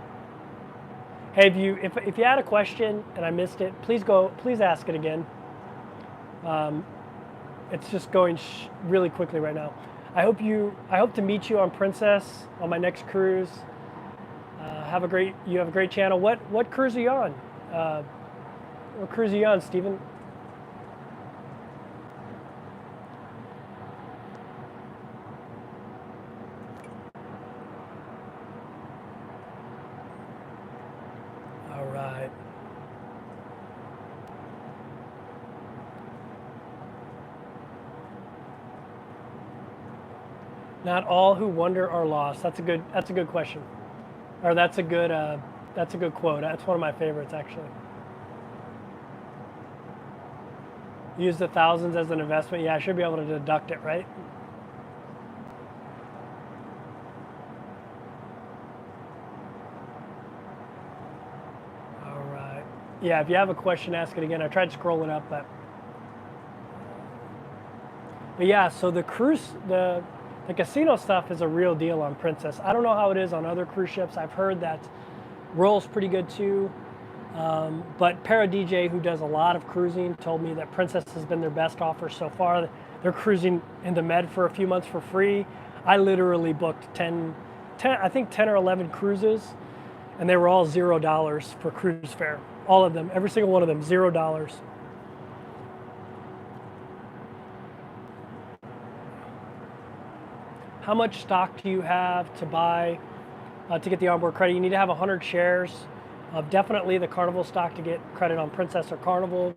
Hey, if you had a question and I missed it, please ask it again. It's just going really quickly right now. I hope to meet you on Princess on my next cruise. You have a great channel. What cruise are you on? What cruise are you on, Steven? All right. Not all who wander are lost. That's a good question, or that's a good quote. That's one of my favorites, actually. Use the thousands as an investment. Yeah, I should be able to deduct it, right? All right. Yeah, if you have a question, ask it again. I tried scrolling up, but yeah. So the casino stuff is a real deal on Princess. I don't know how it is on other cruise ships. I've heard that Royal's pretty good too. But DJ, who does a lot of cruising, told me that Princess has been their best offer so far. They're cruising in the Med for a few months for free. I literally booked 10 or 11 cruises, and they were all $0 for cruise fare. All of them, every single one of them, $0. How much stock do you have to buy to get the onboard credit? You need to have 100 shares of definitely the Carnival stock to get credit on Princess or Carnival.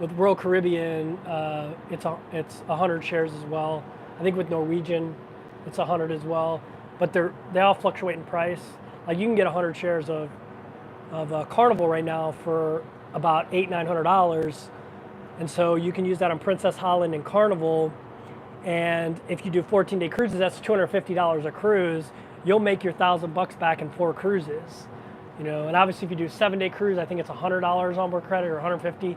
With Royal Caribbean, it's 100 shares as well. I think with Norwegian, it's 100 as well. But they all fluctuate in price. Like you can get 100 shares of Carnival right now for about $800-900. And so you can use that on Princess, Holland, and Carnival. And if you do 14-day cruises, that's $250 a cruise. You'll make your $1,000 back in 4 cruises. You know, and obviously if you do a 7-day cruise, I think it's $100 onboard credit or $150.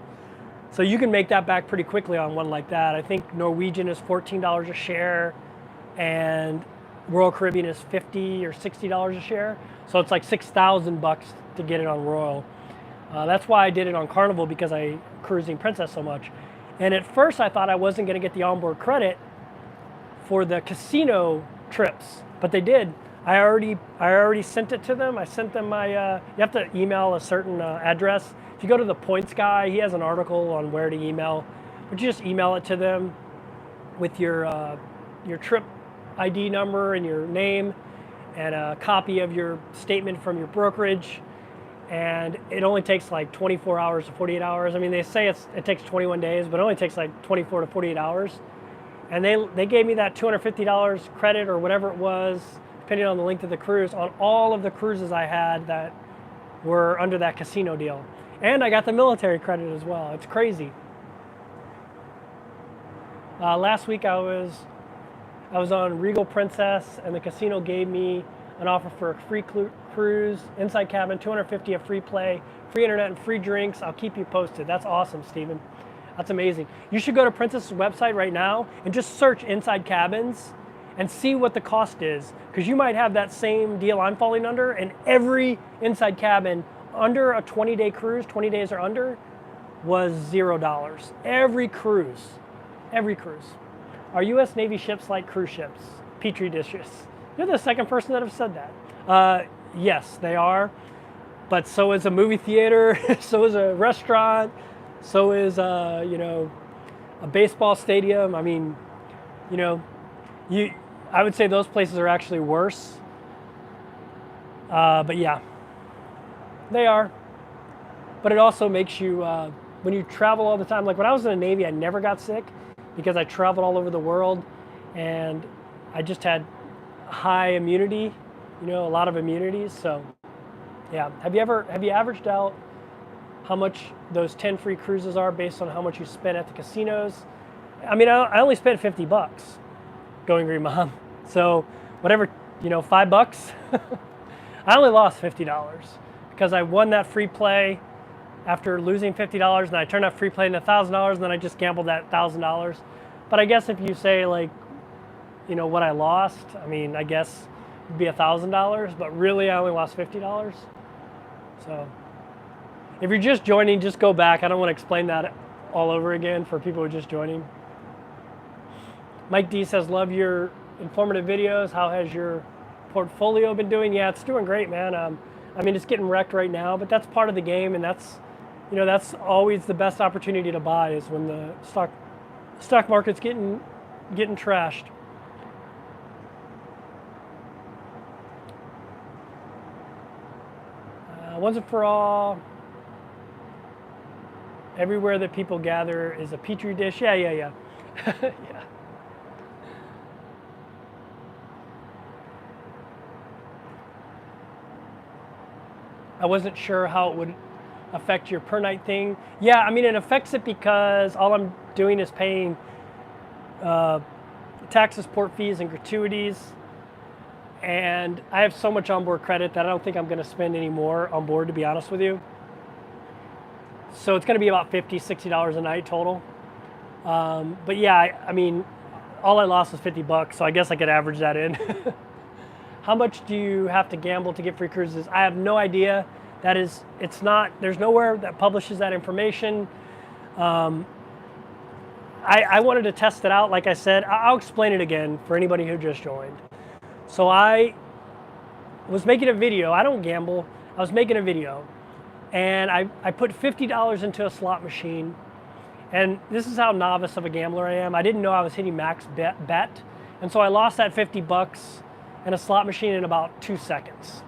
So you can make that back pretty quickly on one like that. I think Norwegian is $14 a share, and Royal Caribbean is $50 or $60 a share. So it's like $6,000 to get it on Royal. That's why I did it on Carnival, because I cruising Princess so much. And at first I thought I wasn't going to get the onboard credit for the casino trips, but they did. I already sent it to them. I sent them my, you have to email a certain address. If you go to the points guy, he has an article on where to email, but you just email it to them with your trip ID number and your name and a copy of your statement from your brokerage. And it only takes like 24 hours to 48 hours. I mean, they say it takes 21 days, but it only takes like 24 to 48 hours. And they gave me that $250 credit or whatever it was, depending on the length of the cruise, on all of the cruises I had that were under that casino deal. And I got the military credit as well. It's crazy. Last week I was on Regal Princess, and the casino gave me an offer for a free cruise, inside cabin, $250 a free play, free internet, and free drinks. I'll keep you posted. That's awesome, Steven. That's amazing. You should go to Princess's website right now and just search inside cabins and see what the cost is, because you might have that same deal I'm falling under, and every inside cabin under a 20-day cruise, 20 days or under, was $0. Every cruise. Are U.S. Navy ships like cruise ships? Petri dishes. You're the second person that have said that. Yes, they are. But so is a movie theater, so is a restaurant, so is a baseball stadium. I mean, I would say those places are actually worse. But yeah, they are. But it also makes you, when you travel all the time, like when I was in the Navy, I never got sick because I traveled all over the world, and I just had high immunity, a lot of immunities. So yeah, have you averaged out how much those 10 free cruises are based on how much you spent at the casinos? I mean, I only spent $50 going Green Mom. So whatever, $5, I only lost $50 because I won that free play after losing $50, and I turned that free play into $1,000, and then I just gambled that $1,000. But I guess if you say what I lost, I mean, I guess it'd be $1,000, but really I only lost $50. So if you're just joining, just go back. I don't want to explain that all over again for people who are just joining. Mike D says, love your informative videos. How has your portfolio been doing? Yeah, it's doing great, man. I mean, it's getting wrecked right now, but that's part of the game, and that's always the best opportunity to buy, is when the stock market's getting trashed. Once and for all, everywhere that people gather is a petri dish. Yeah. Yeah. I wasn't sure how it would affect your per night thing. Yeah, I mean, it affects it because all I'm doing is paying taxes, port fees, and gratuities. And I have so much onboard credit that I don't think I'm going to spend any more on board, to be honest with you. So it's going to be about $50, $60 a night total. But yeah, I mean, all I lost was $50, so I guess I could average that in. How much do you have to gamble to get free cruises? I have no idea. There's nowhere that publishes that information. I wanted to test it out, like I said. I'll explain it again for anybody who just joined. So I was making a video. I don't gamble. I was making a video, and I put $50 into a slot machine. And this is how novice of a gambler I am. I didn't know I was hitting max bet. And so I lost that $50 in a slot machine in about 2 seconds.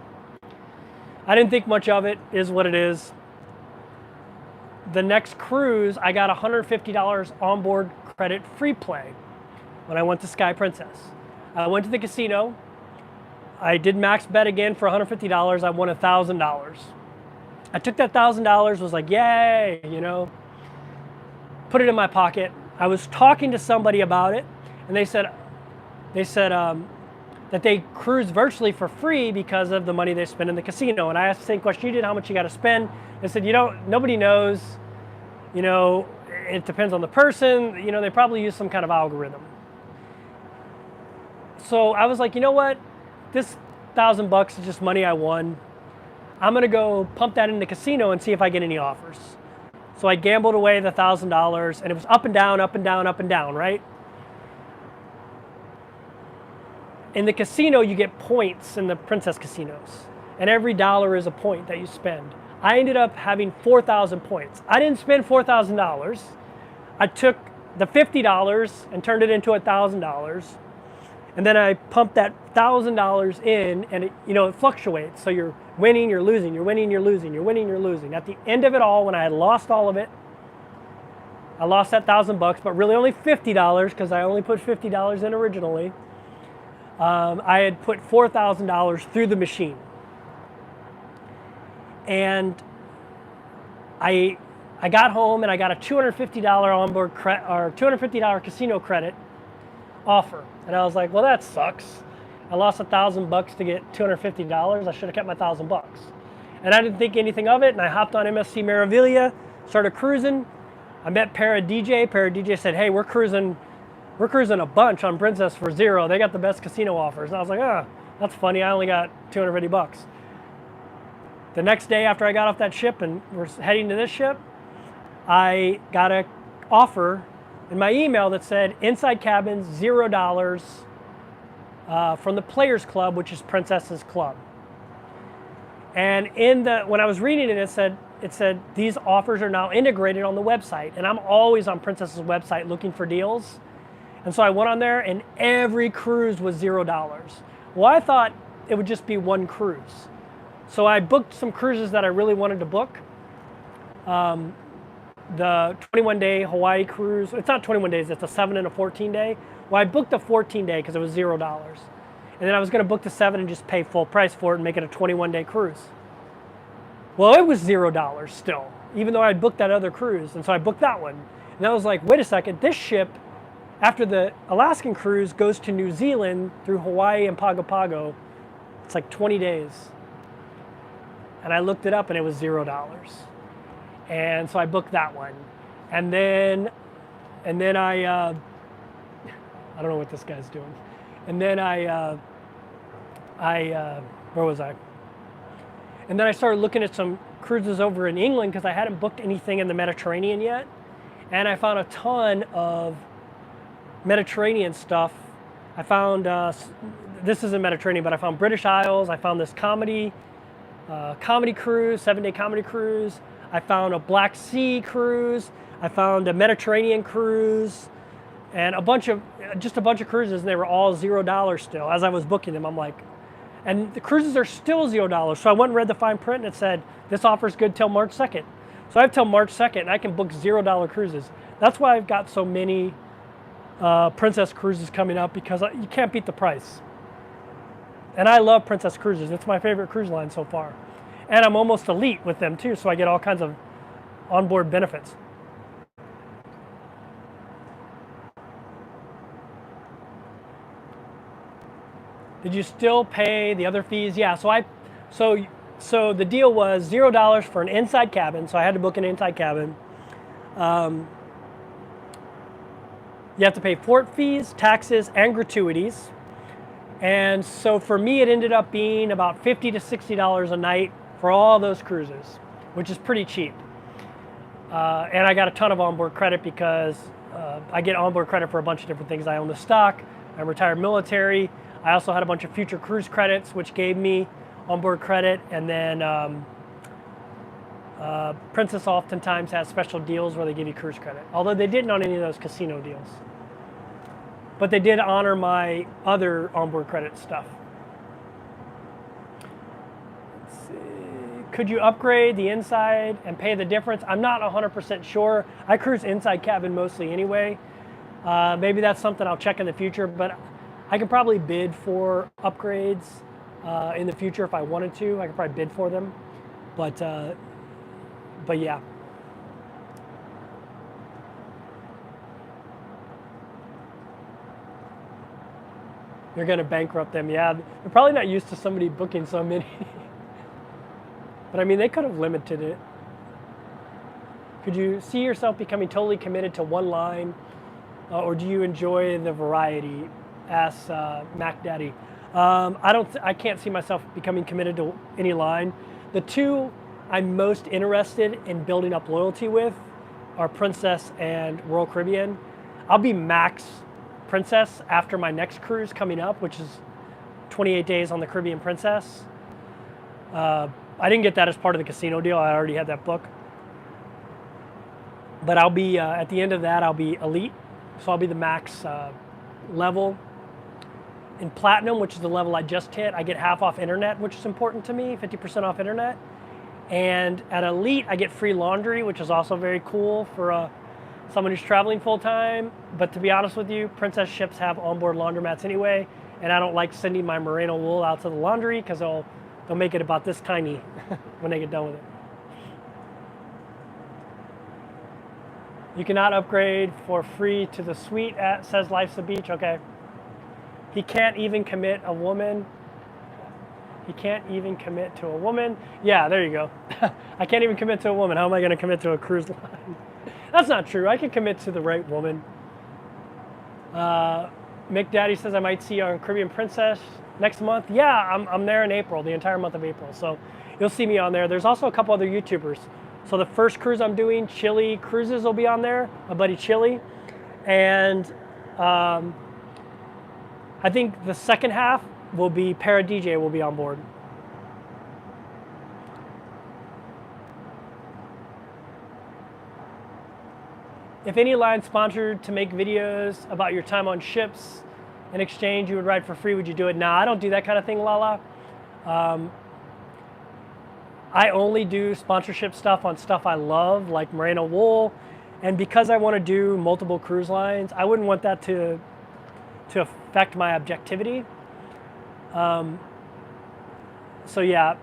I didn't think much of it, is what it is. The next cruise, I got $150 onboard credit free play when I went to Sky Princess. I went to the casino. I did max bet again for $150. I won $1,000. I took that $1,000, was like, yay, put it in my pocket. I was talking to somebody about it, and they said that they cruise virtually for free because of the money they spend in the casino. And I asked the same question you did, how much you got to spend? They said, nobody knows. It depends on the person. They probably use some kind of algorithm. So I was like, you know what? This $1,000 is just money I won. I'm gonna go pump that in the casino and see if I get any offers. So I gambled away the $1,000, and it was up and down, up and down, up and down, right? In the casino, you get points in the Princess casinos, and every dollar is a point that you spend. I ended up having 4,000 points. I didn't spend $4,000. I took the $50 and turned it into $1,000, and then I pumped that $1,000 in, and it fluctuates. So you're winning, you're losing, you're winning, you're losing, you're winning, you're losing. At the end of it all, when I had lost all of it, I lost that $1,000, but really only $50 because I only put $50 in originally. I had put $4,000 through the machine, and I got home and I got a $250 onboard or $250 casino credit offer, and I was like, well, that sucks. I lost $1,000 to get $250. I should have kept my $1,000. And I didn't think anything of it, and I hopped on MSC Meraviglia, started cruising. I met Para DJ. Para DJ said, hey, we're cruising a bunch on Princess for $0. They got the best casino offers. And I was like, that's funny. I only got $250. The next day after I got off that ship and we're heading to this ship, I got an offer in my email that said inside cabins, $0 from the Players Club, which is Princess's club. And when I was reading it, it said these offers are now integrated on the website. And I'm always on Princess's website looking for deals. And so I went on there, and every cruise was $0. Well, I thought it would just be one cruise. So I booked some cruises that I really wanted to book. The 21-day Hawaii cruise, it's not 21 days, it's a 7 and a 14-day. Well, I booked the 14-day because it was $0. And then I was going to book the 7 and just pay full price for it and make it a 21-day cruise. Well, it was $0 still, even though I had booked that other cruise. And so I booked that one. And I was like, wait a second, this ship, after the Alaskan cruise, goes to New Zealand through Hawaii and Pago Pago. It's like 20 days. And I looked it up, and it was $0. And so I booked that one. And then I don't know what this guy's doing. And then where was I? And then I started looking at some cruises over in England because I hadn't booked anything in the Mediterranean yet. And I found a ton of Mediterranean stuff. I found, this isn't Mediterranean, but I found British Isles. I found this comedy cruise, 7-day comedy cruise. I found a Black Sea cruise. I found a Mediterranean cruise, and a bunch of cruises, and they were all $0 still. As I was booking them, I'm like, and the cruises are still $0. So I went and read the fine print, and it said, this offer's good till March 2nd. So I have till March 2nd, and I can book $0 cruises. That's why I've got so many Princess cruises coming up, because you can't beat the price. And I love Princess cruises. It's my favorite cruise line so far. And I'm almost elite with them too, so I get all kinds of onboard benefits. Did you still pay the other fees? Yeah, so the deal was $0 for an inside cabin, so I had to book an inside cabin. You have to pay port fees, taxes, and gratuities. And so for me, it ended up being about $50 to $60 a night for all those cruises, which is pretty cheap. And I got a ton of onboard credit because I get onboard credit for a bunch of different things. I own the stock, I'm retired military. I also had a bunch of future cruise credits, which gave me onboard credit. And then Princess oftentimes has special deals where they give you cruise credit, although they didn't on any of those casino deals. But they did honor my other onboard credit stuff. Let's see. Could you upgrade the inside and pay the difference? I'm not 100% sure. I cruise inside cabin mostly anyway. Maybe that's something I'll check in the future, but I could probably bid for upgrades in the future if I wanted to. I could probably bid for them, but yeah. You're going to bankrupt them. Yeah, they're probably not used to somebody booking so many. But I mean, they could have limited it. Could you see yourself becoming totally committed to one line, or do you enjoy the variety? Asks Mac Daddy. I can't see myself becoming committed to any line. The two I'm most interested in building up loyalty with are Princess and Royal Caribbean. I'll be max Princess after my next cruise coming up, which is 28 days on the Caribbean Princess. I didn't get that as part of the casino deal. I already had that book. But I'll be, at the end of that, I'll be Elite. So I'll be the max level. In Platinum, which is the level I just hit, I get half off internet, which is important to me, 50% off internet. And at Elite, I get free laundry, which is also very cool for someone who's traveling full time. But to be honest with you, Princess ships have onboard laundromats anyway, and I don't like sending my merino wool out to the laundry because they'll make it about this tiny when they get done with it. You cannot upgrade for free to the suite says Life's a Beach. Okay. He can't even commit a woman. He can't even commit to a woman. Yeah, there you go. I can't even commit to a woman. How am I going to commit to a cruise line? That's not true. I can commit to the right woman. Mick Daddy says I might see you on Caribbean Princess next month. Yeah, I'm there in April, the entire month of April. So you'll see me on there. There's also a couple other YouTubers. So the first cruise I'm doing, Chili Cruises, will be on there. My buddy Chili. And I think the second half will be Para DJ will be on board. If any line sponsored to make videos about your time on ships, in exchange you would ride for free, would you do it? Nah, I don't do that kind of thing, Lala. I only do sponsorship stuff on stuff I love, like merino wool. And because I want to do multiple cruise lines, I wouldn't want that to affect my objectivity. So yeah,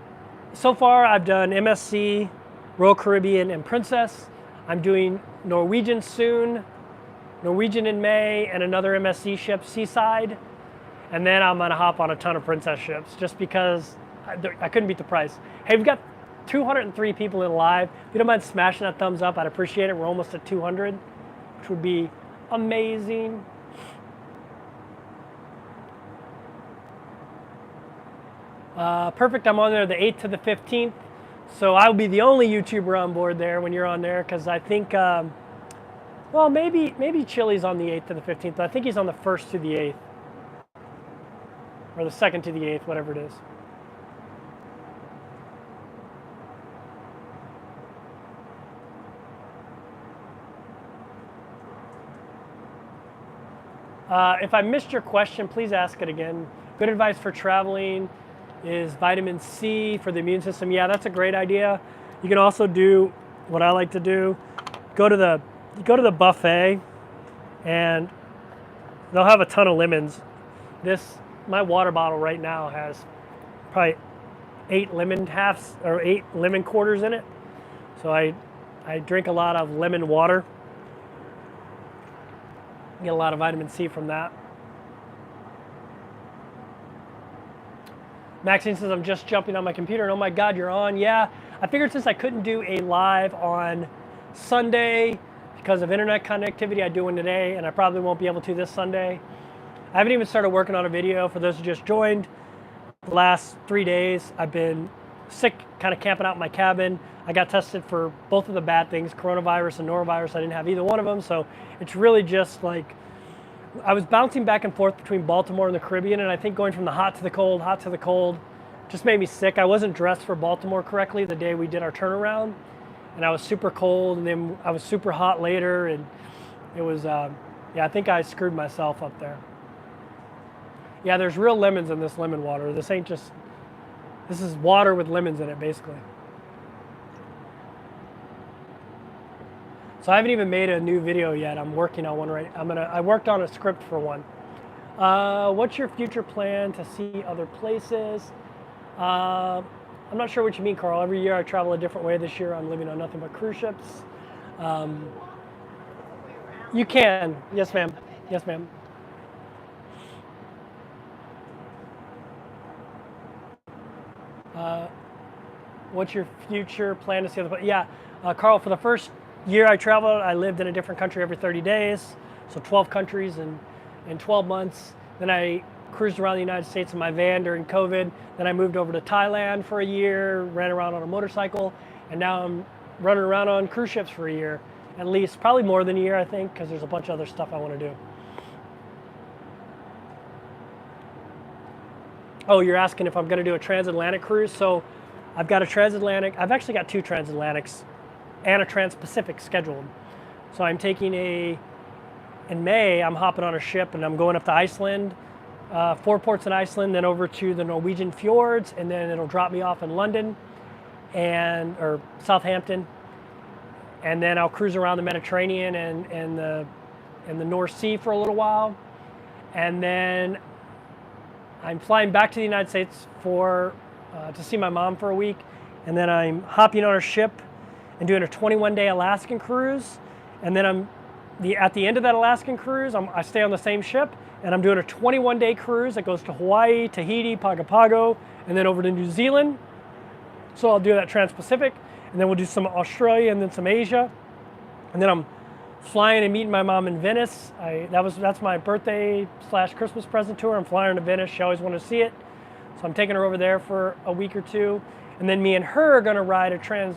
so far I've done MSC, Royal Caribbean, and Princess. I'm doing Norwegian soon, Norwegian in May, and another MSC ship, Seaside. And then I'm gonna hop on a ton of Princess ships just because I couldn't beat the price. Hey, we've got 203 people in live. If you don't mind smashing that thumbs up, I'd appreciate it. We're almost at 200, which would be amazing. Perfect, I'm on there the 8th to the 15th. So I'll be the only YouTuber on board there when you're on there, because I think, well, maybe Chili's on the 8th to the 15th. I think he's on the 1st to the 8th. Or the 2nd to the 8th, whatever it is. If I missed your question, please ask it again. Good advice for traveling is vitamin C for the immune system. Yeah, that's a great idea. You can also do what I like to do. Go to the buffet, and they'll have a ton of lemons. My water bottle right now has probably 8 lemon halves or 8 lemon quarters in it. So I drink a lot of lemon water. Get a lot of vitamin C from that. Maxine says, I'm just jumping on my computer, and oh my God, you're on. Yeah, I figured since I couldn't do a live on Sunday because of internet connectivity, I'd do one today, and I probably won't be able to this Sunday. I haven't even started working on a video for those who just joined. The last 3 days, I've been sick, kind of camping out in my cabin. I got tested for both of the bad things, coronavirus and norovirus. I didn't have either one of them, so it's really just like, I was bouncing back and forth between Baltimore and the Caribbean, and I think going from the hot to the cold just made me sick. I wasn't dressed for Baltimore correctly the day we did our turnaround, and I was super cold, and then I was super hot later, and it was, yeah, I think I screwed myself up there. Yeah, there's real lemons in this lemon water. This ain't just, this is water with lemons in it, basically. So I haven't even made a new video yet. I'm working on one I worked on a script for one. What's your future plan to see other places? I'm not sure what you mean, Carl. Every year I travel a different way. This year I'm living on nothing but cruise ships. You can. Yes, ma'am. Yes, ma'am. What's your future plan to see other? Yeah, Carl, for the first year I traveled, I lived in a different country every 30 days, so 12 countries in 12 months. Then I cruised around the United States in my van during COVID. Then I moved over to Thailand for a year, ran around on a motorcycle, and now I'm running around on cruise ships for a year, at least, probably more than a year, I think, because there's a bunch of other stuff I want to do. Oh, you're asking if I'm going to do a transatlantic cruise. So I've got a transatlantic. I've actually got 2 transatlantics and a trans-Pacific scheduled. So I'm taking in May, I'm hopping on a ship and I'm going up to Iceland, 4 ports in Iceland, then over to the Norwegian fjords, and then it'll drop me off in London or Southampton. And then I'll cruise around the Mediterranean and the North Sea for a little while. And then I'm flying back to the United States to see my mom for a week. And then I'm hopping on a ship and doing a 21-day Alaskan cruise. And then at the end of that Alaskan cruise, I stay on the same ship, and I'm doing a 21-day cruise that goes to Hawaii, Tahiti, Pago Pago, and then over to New Zealand. So I'll do that Trans-Pacific, and then we'll do some Australia and then some Asia. And then I'm flying and meeting my mom in Venice. That's my birthday / Christmas present to her. I'm flying her to Venice. She always wanted to see it. So I'm taking her over there for a week or 2. And then me and her are gonna ride a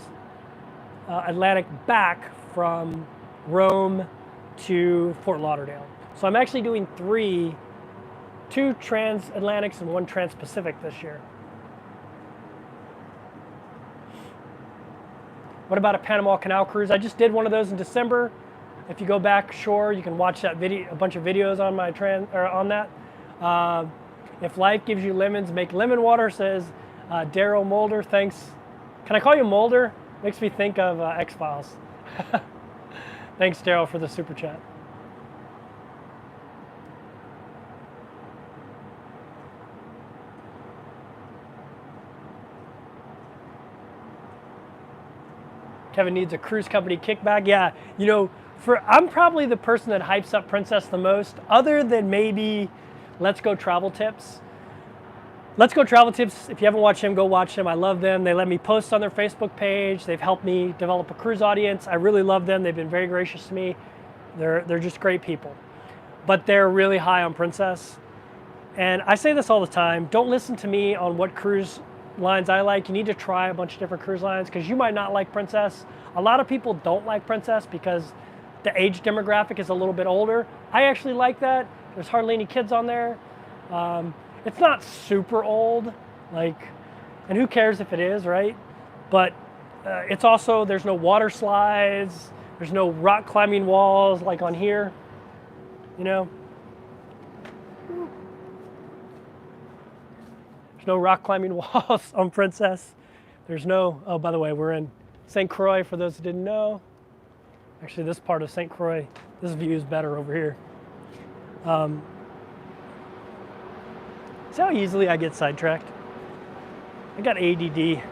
Atlantic back from Rome to Fort Lauderdale. So I'm actually doing 2 transatlantics and 1 trans-Pacific this year. What about a Panama Canal cruise? I just did one of those in December. If you go back shore, you can watch that video, a bunch of videos on my on that. If life gives you lemons, make lemon water, says Daryl Mulder. Thanks. Can I call you Mulder? Makes me think of X-Files. Thanks, Daryl, for the super chat. Kevin needs a cruise company kickback. Yeah, you know, I'm probably the person that hypes up Princess the most, other than maybe Let's Go Travel Tips. Let's Go Travel Tips, if you haven't watched them, go watch them. I love them. They let me post on their Facebook page. They've helped me develop a cruise audience. I really love them. They've been very gracious to me. They're just great people. But they're really high on Princess. And I say this all the time, don't listen to me on what cruise lines I like. You need to try a bunch of different cruise lines because you might not like Princess. A lot of people don't like Princess because the age demographic is a little bit older. I actually like that. There's hardly any kids on there. It's not super old, and who cares if it is, right? But it's also, there's no water slides, there's no rock climbing walls like on here, you know? There's no rock climbing walls on Princess. There's no, oh, by the way, we're in St. Croix, for those who didn't know. Actually, this part of St. Croix, this view is better over here. See how easily I get sidetracked? I got ADD.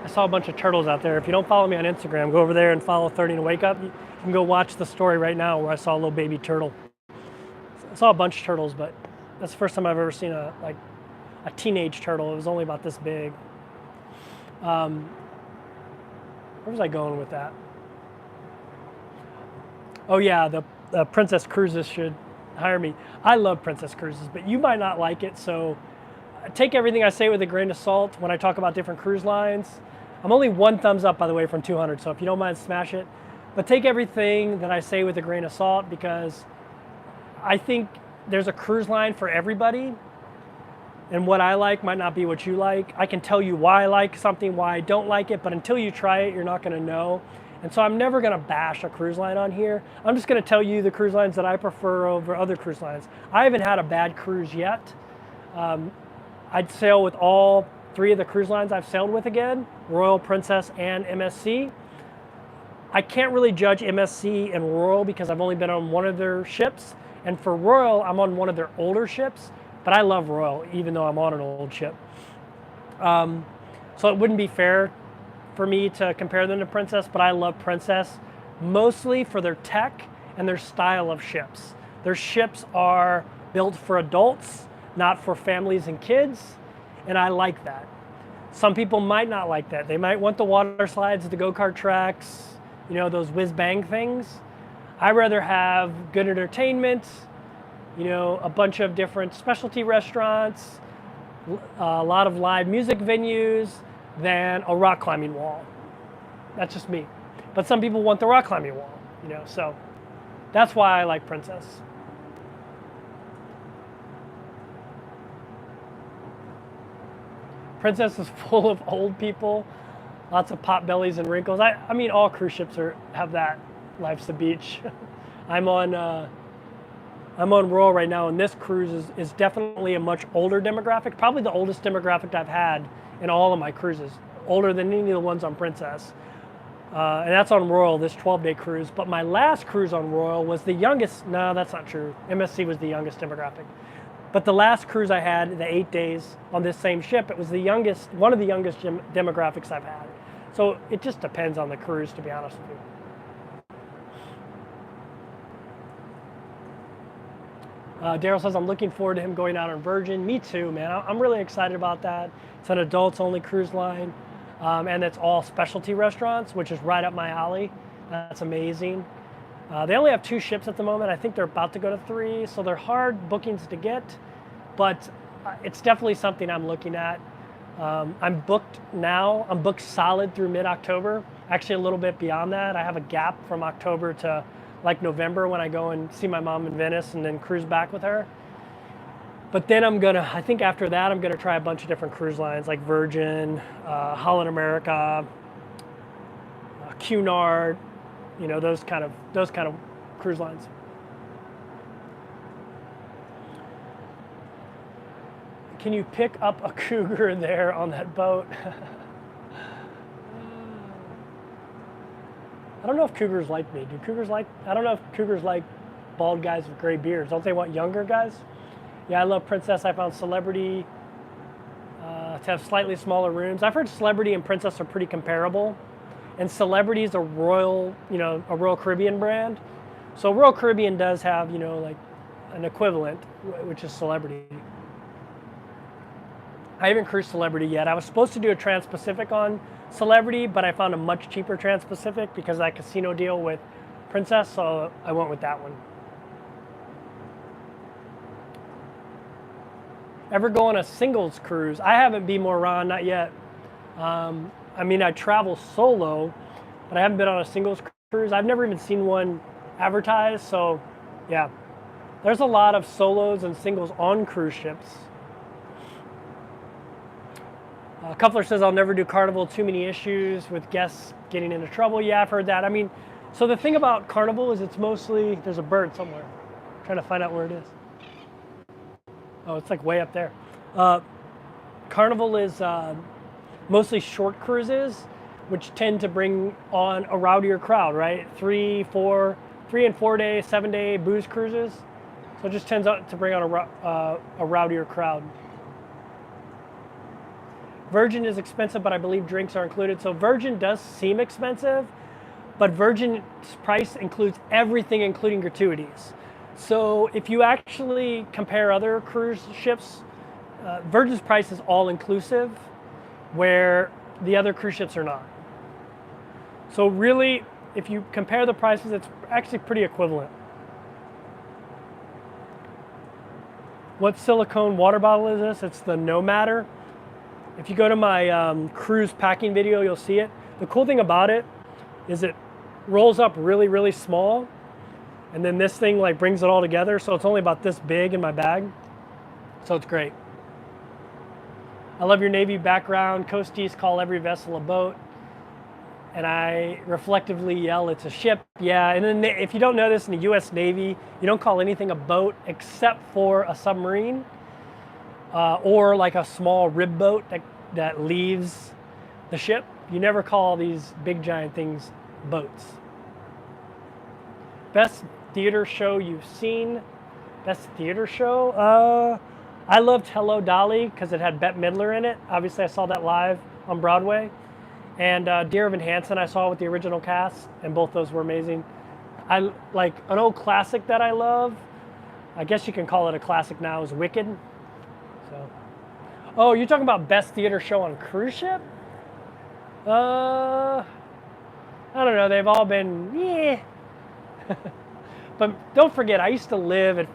I saw a bunch of turtles out there. If you don't follow me on Instagram, go over there and follow 30 to Wake Up. You can go watch the story right now where I saw a little baby turtle. I saw a bunch of turtles, but that's the first time I've ever seen a teenage turtle. It was only about this big. Where was I going with that? Oh yeah, the Princess Cruises should hire me. I love Princess Cruises, but you might not like it, so take everything I say with a grain of salt when I talk about different cruise lines. I'm only 1 thumbs up, by the way, from 200, so if you don't mind, smash it. But take everything that I say with a grain of salt, because I think there's a cruise line for everybody, and what I like might not be what you like. I can tell you why I like something, why I don't like it, but until you try it, you're not gonna know. And so I'm never gonna bash a cruise line on here. I'm just gonna tell you the cruise lines that I prefer over other cruise lines. I haven't had a bad cruise yet. I'd sail with all 3 of the cruise lines I've sailed with again, Royal, Princess, and MSC. I can't really judge MSC and Royal because I've only been on 1 of their ships. And for Royal, I'm on 1 of their older ships, but I love Royal, even though I'm on an old ship. So it wouldn't be fair for me to compare them to Princess, but I love Princess mostly for their tech and their style of ships. Their ships are built for adults, not for families and kids, and I like that. Some people might not like that. They might want the water slides, the go-kart tracks, those whiz-bang things. I'd rather have good entertainment, a bunch of different specialty restaurants, a lot of live music venues, than a rock climbing wall. That's just me. But some people want the rock climbing wall, so that's why I like Princess. Princess is full of old people, lots of pot bellies and wrinkles. I mean, all cruise ships have that. Life's the beach. I'm on Royal right now, and this cruise is definitely a much older demographic, probably the oldest demographic I've had in all of my cruises, older than any of the ones on Princess. And that's on Royal, this 12-day cruise. But my last cruise on Royal was the youngest. No, that's not true. MSC was the youngest demographic. But the last cruise I had, the 8 days on this same ship, it was the youngest, one of the youngest demographics I've had. So it just depends on the cruise, to be honest with you. Daryl says, I'm looking forward to him going out on Virgin. Me too, man. I'm really excited about that. It's an adults-only cruise line, and it's all specialty restaurants, which is right up my alley. That's amazing. They only have 2 ships at the moment. I think they're about to go to 3, so they're hard bookings to get, but it's definitely something I'm looking at. I'm booked now. I'm booked solid through mid-October, actually a little bit beyond that. I have a gap from October to like November when I go and see my mom in Venice and then cruise back with her. But then I think after that, I'm gonna try a bunch of different cruise lines like Virgin, Holland America, Cunard, those kind of cruise lines. Can you pick up a cougar there on that boat? I don't know if cougars like me. I don't know if cougars like bald guys with gray beards. Don't they want younger guys? Yeah, I love Princess. I found Celebrity to have slightly smaller rooms. I've heard Celebrity and Princess are pretty comparable. And Celebrity is a Royal Caribbean brand. So Royal Caribbean does have, like an equivalent, which is Celebrity. I haven't cruised Celebrity yet. I was supposed to do a Trans-Pacific on Celebrity, but I found a much cheaper Trans-Pacific because of that casino deal with Princess, so I went with that one. Ever go on a singles cruise? I haven't been more Ron, not yet. I mean, I travel solo, but I haven't been on a singles cruise. I've never even seen one advertised, so yeah. There's a lot of solos and singles on cruise ships. Coupler says, I'll never do Carnival, too many issues with guests getting into trouble. Yeah, I've heard that. I mean, so the thing about Carnival is it's mostly, there's a bird somewhere. I'm trying to find out where it is. Oh, it's like way up there. Carnival is mostly short cruises, which tend to bring on a rowdier crowd, right? 3 and 4 day, 7-day booze cruises. So it just tends to bring on a rowdier crowd. Virgin is expensive, but I believe drinks are included. So Virgin does seem expensive, but Virgin's price includes everything, including gratuities. So if you actually compare other cruise ships, Virgin's price is all inclusive, where the other cruise ships are not. So really, if you compare the prices, it's actually pretty equivalent. What silicone water bottle is this? It's the Nomad. If you go to my cruise packing video, you'll see it. The cool thing about it is it rolls up really, really small, and then this thing like brings it all together, so it's only about this big in my bag. So it's great. I love your Navy background. Coasties call every vessel a boat, and I reflectively yell, it's a ship. Yeah, and then if you don't know this, in the US Navy, you don't call anything a boat except for a submarine. Or like a small rib boat that leaves the ship. You never call these big giant things boats. Best theater show you've seen? Best theater show? I loved Hello Dolly because it had Bette Midler in it. Obviously I saw that live on Broadway. And Dear Evan Hansen I saw with the original cast, and both those were amazing. I like an old classic that I love. I guess you can call it a classic now, is Wicked. So, oh, you're talking about best theater show on cruise ship? I don't know. They've all been, yeah. But don't forget, I used to live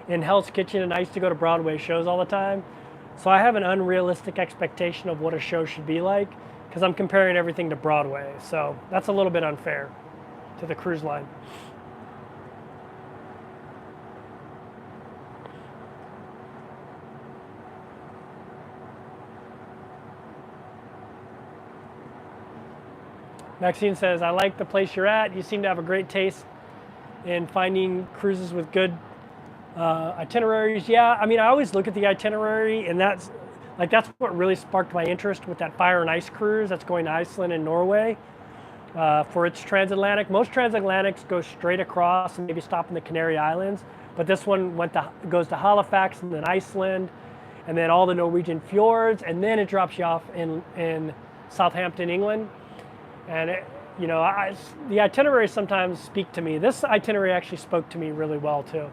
in Hell's Kitchen, and I used to go to Broadway shows all the time. So I have an unrealistic expectation of what a show should be like, because I'm comparing everything to Broadway. So that's a little bit unfair to the cruise line. Maxine says, I like the place you're at. You seem to have a great taste in finding cruises with good itineraries. Yeah, I mean, I always look at the itinerary, and that's what really sparked my interest with that Fire and Ice cruise that's going to Iceland and Norway for its transatlantic. Most transatlantics go straight across and maybe stop in the Canary Islands, but this one goes to Halifax and then Iceland, and then all the Norwegian fjords, and then it drops you off in Southampton, England. And the itineraries sometimes speak to me. This itinerary actually spoke to me really well too.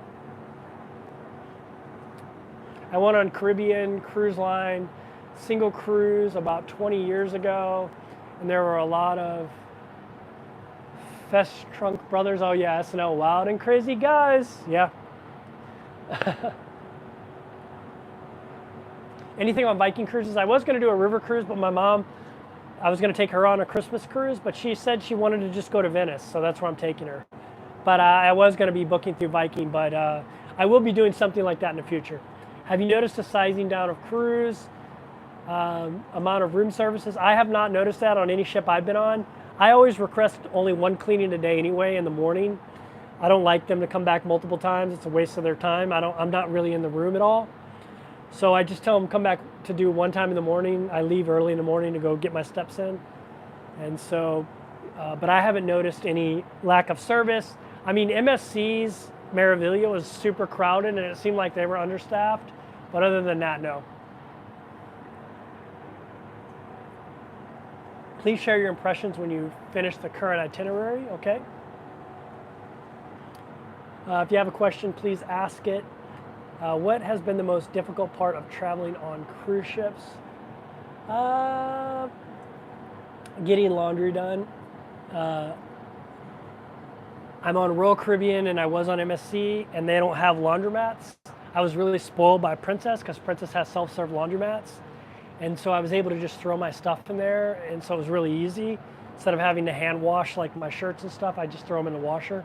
I went on Caribbean cruise line, single cruise about 20 years ago, and there were a lot of Fest Trunk Brothers. Oh yeah, SNL, Wild and Crazy Guys. Yeah. Anything on Viking cruises? I was going to do a river cruise, but my mom, I was going to take her on a Christmas cruise, but she said she wanted to just go to Venice, so that's where I'm taking her. But I was going to be booking through Viking, but I will be doing something like that in the future. Have you noticed the sizing down of cruise, amount of room services? I have not noticed that on any ship I've been on. I always request only one cleaning a day anyway in the morning. I don't like them to come back multiple times. It's a waste of their time. I'm not really in the room at all. So I just tell them come back to do one time in the morning. I leave early in the morning to go get my steps in. And so, but I haven't noticed any lack of service. I mean, MSC's Meraviglia was super crowded and it seemed like they were understaffed. But other than that, no. Please share your impressions when you finish the current itinerary, okay? If you have a question, please ask it. What has been the most difficult part of traveling on cruise ships? Getting laundry done. I'm on Royal Caribbean and I was on MSC, and they don't have laundromats. I was really spoiled by Princess because Princess has self-serve laundromats. And so I was able to just throw my stuff in there, and so it was really easy. Instead of having to hand wash like my shirts and stuff, I just throw them in the washer.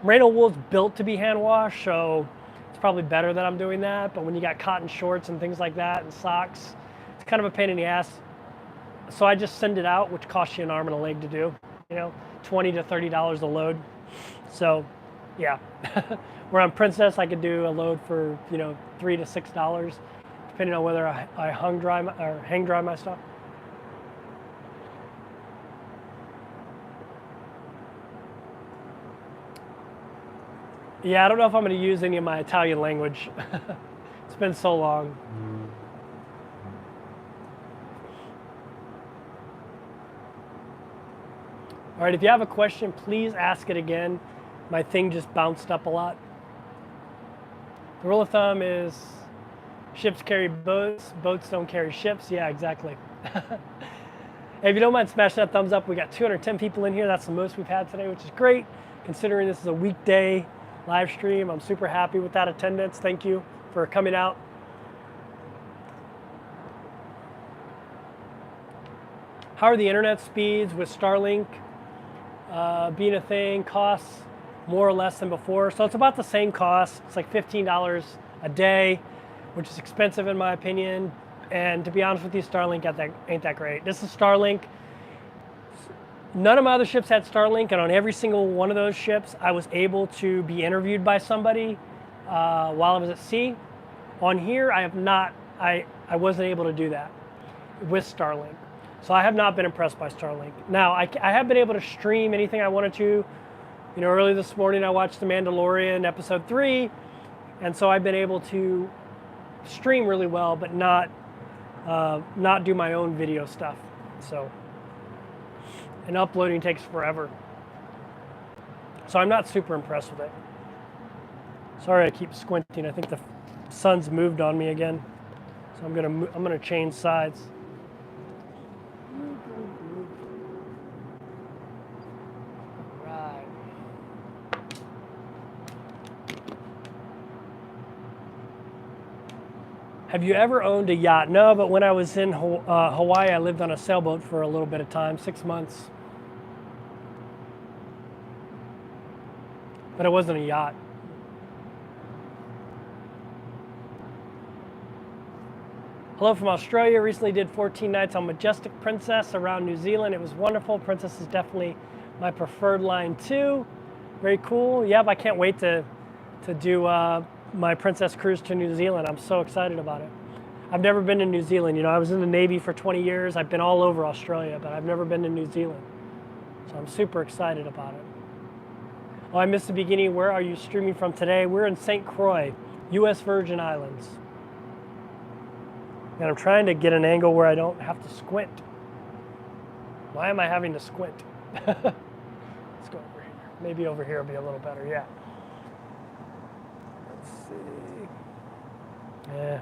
Merino wool's built to be hand washed, so it's probably better that I'm doing that. But when you got cotton shorts and things like that and socks, it's kind of a pain in the ass. So I just send it out, which costs you an arm and a leg to do, $20 to $30 a load. So yeah, where on Princess, I could do a load for, $3 to $6, depending on whether I hang dry my stuff. Yeah, I don't know if I'm going to use any of my Italian language. It's been so long. All right, if you have a question, please ask it again. My thing just bounced up a lot. The rule of thumb is ships carry boats, boats don't carry ships. Yeah, exactly. Hey, if you don't mind, smash that thumbs up. We got 210 people in here. That's the most we've had today, which is great. Considering this is a weekday live stream, I'm super happy with that attendance. Thank you for coming out. How are the internet speeds with Starlink being a thing? Costs more or less than before. So it's about the same cost. It's like $15 a day, which is expensive in my opinion. And to be honest with you, Starlink ain't that great. This is Starlink. None of my other ships had Starlink, and on every single one of those ships, I was able to be interviewed by somebody while I was at sea. On here, I have not. I wasn't able to do that with Starlink. So I have not been impressed by Starlink. Now, I have been able to stream anything I wanted to. Early this morning, I watched The Mandalorian episode 3, and so I've been able to stream really well, but not do my own video stuff. So, and uploading takes forever. So I'm not super impressed with it. Sorry, I keep squinting. I think the sun's moved on me again, so I'm gonna change sides. Right. Have you ever owned a yacht? No, but when I was in Hawaii, I lived on a sailboat for a little bit of time, 6 months. But it wasn't a yacht. Hello from Australia. Recently did 14 nights on Majestic Princess around New Zealand. It was wonderful. Princess is definitely my preferred line too. Very cool. Yep, I can't wait to do my Princess cruise to New Zealand. I'm so excited about it. I've never been to New Zealand. You know, I was in the Navy for 20 years. I've been all over Australia, but I've never been to New Zealand. So I'm super excited about it. Oh, I missed the beginning. Where are you streaming from today? We're in St. Croix, U.S. Virgin Islands. And I'm trying to get an angle where I don't have to squint. Why am I having to squint? Let's go over here. Maybe over here will be a little better, yeah. Let's see. Yeah.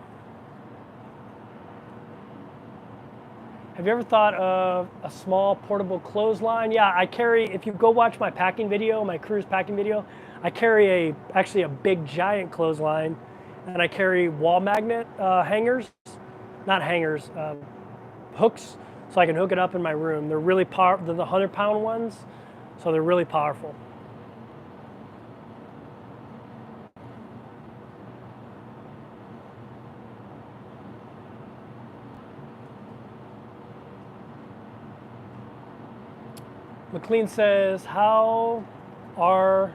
Have you ever thought of a small portable clothesline? Yeah, I carry, if you go watch my packing video, my cruise packing video, I carry actually a big giant clothesline, and I carry wall magnet hangers. Not hangers, hooks, so I can hook it up in my room. They're really powerful. They're the 100-pound ones, so they're really powerful. McLean says, how are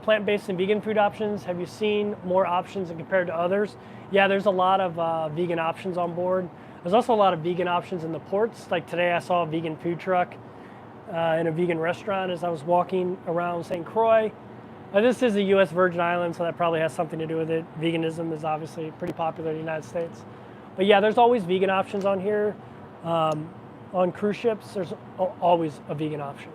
plant-based and vegan food options? Have you seen more options than compared to others? Yeah, there's a lot of vegan options on board. There's also a lot of vegan options in the ports. Like today I saw a vegan food truck in a vegan restaurant as I was walking around St. Croix. This is a U.S. Virgin Island, so that probably has something to do with it. Veganism is obviously pretty popular in the United States. But yeah, there's always vegan options on here. On cruise ships, there's always a vegan option.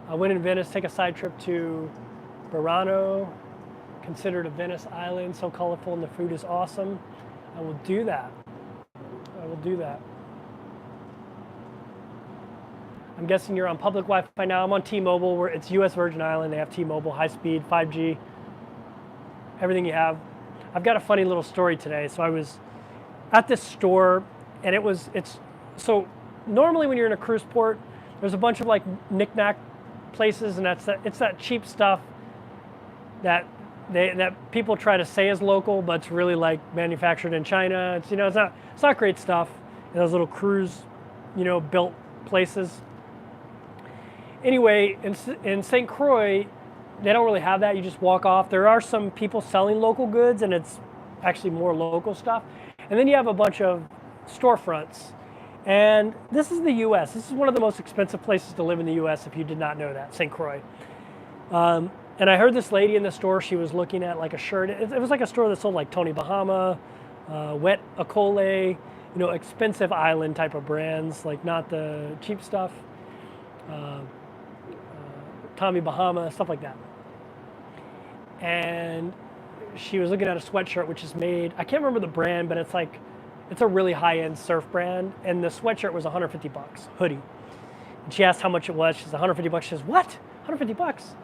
When in Venice, take a side trip to Burano, considered a Venice island, so colorful and the food is awesome. I will do that. I will do that. I'm guessing you're on public Wi-Fi now. I'm on T-Mobile, where it's U.S. Virgin Island. They have T-Mobile, high speed, 5G, everything you have. I've got a funny little story today. So I was at this store, and so normally when you're in a cruise port, there's a bunch of like knick-knack places, and it's that cheap stuff that people try to say is local, but it's really like manufactured in China. It's it's not great stuff. And those little cruise, built places. Anyway, in St. Croix, they don't really have that. You just walk off. There are some people selling local goods, and it's actually more local stuff. And then you have a bunch of storefronts. And this is the U.S. This is one of the most expensive places to live in the U.S. if you did not know that, St. Croix. And I heard this lady in the store, she was looking at like a shirt. It was like a store that sold like Tony Bahama, Wet Akole, expensive island type of brands, like not the cheap stuff. Tommy Bahama, stuff like that. And she was looking at a sweatshirt, which is made, I can't remember the brand, but it's a really high-end surf brand, and the sweatshirt was $150, hoodie. And she asked how much it was. She says, $150. She says, what? $150?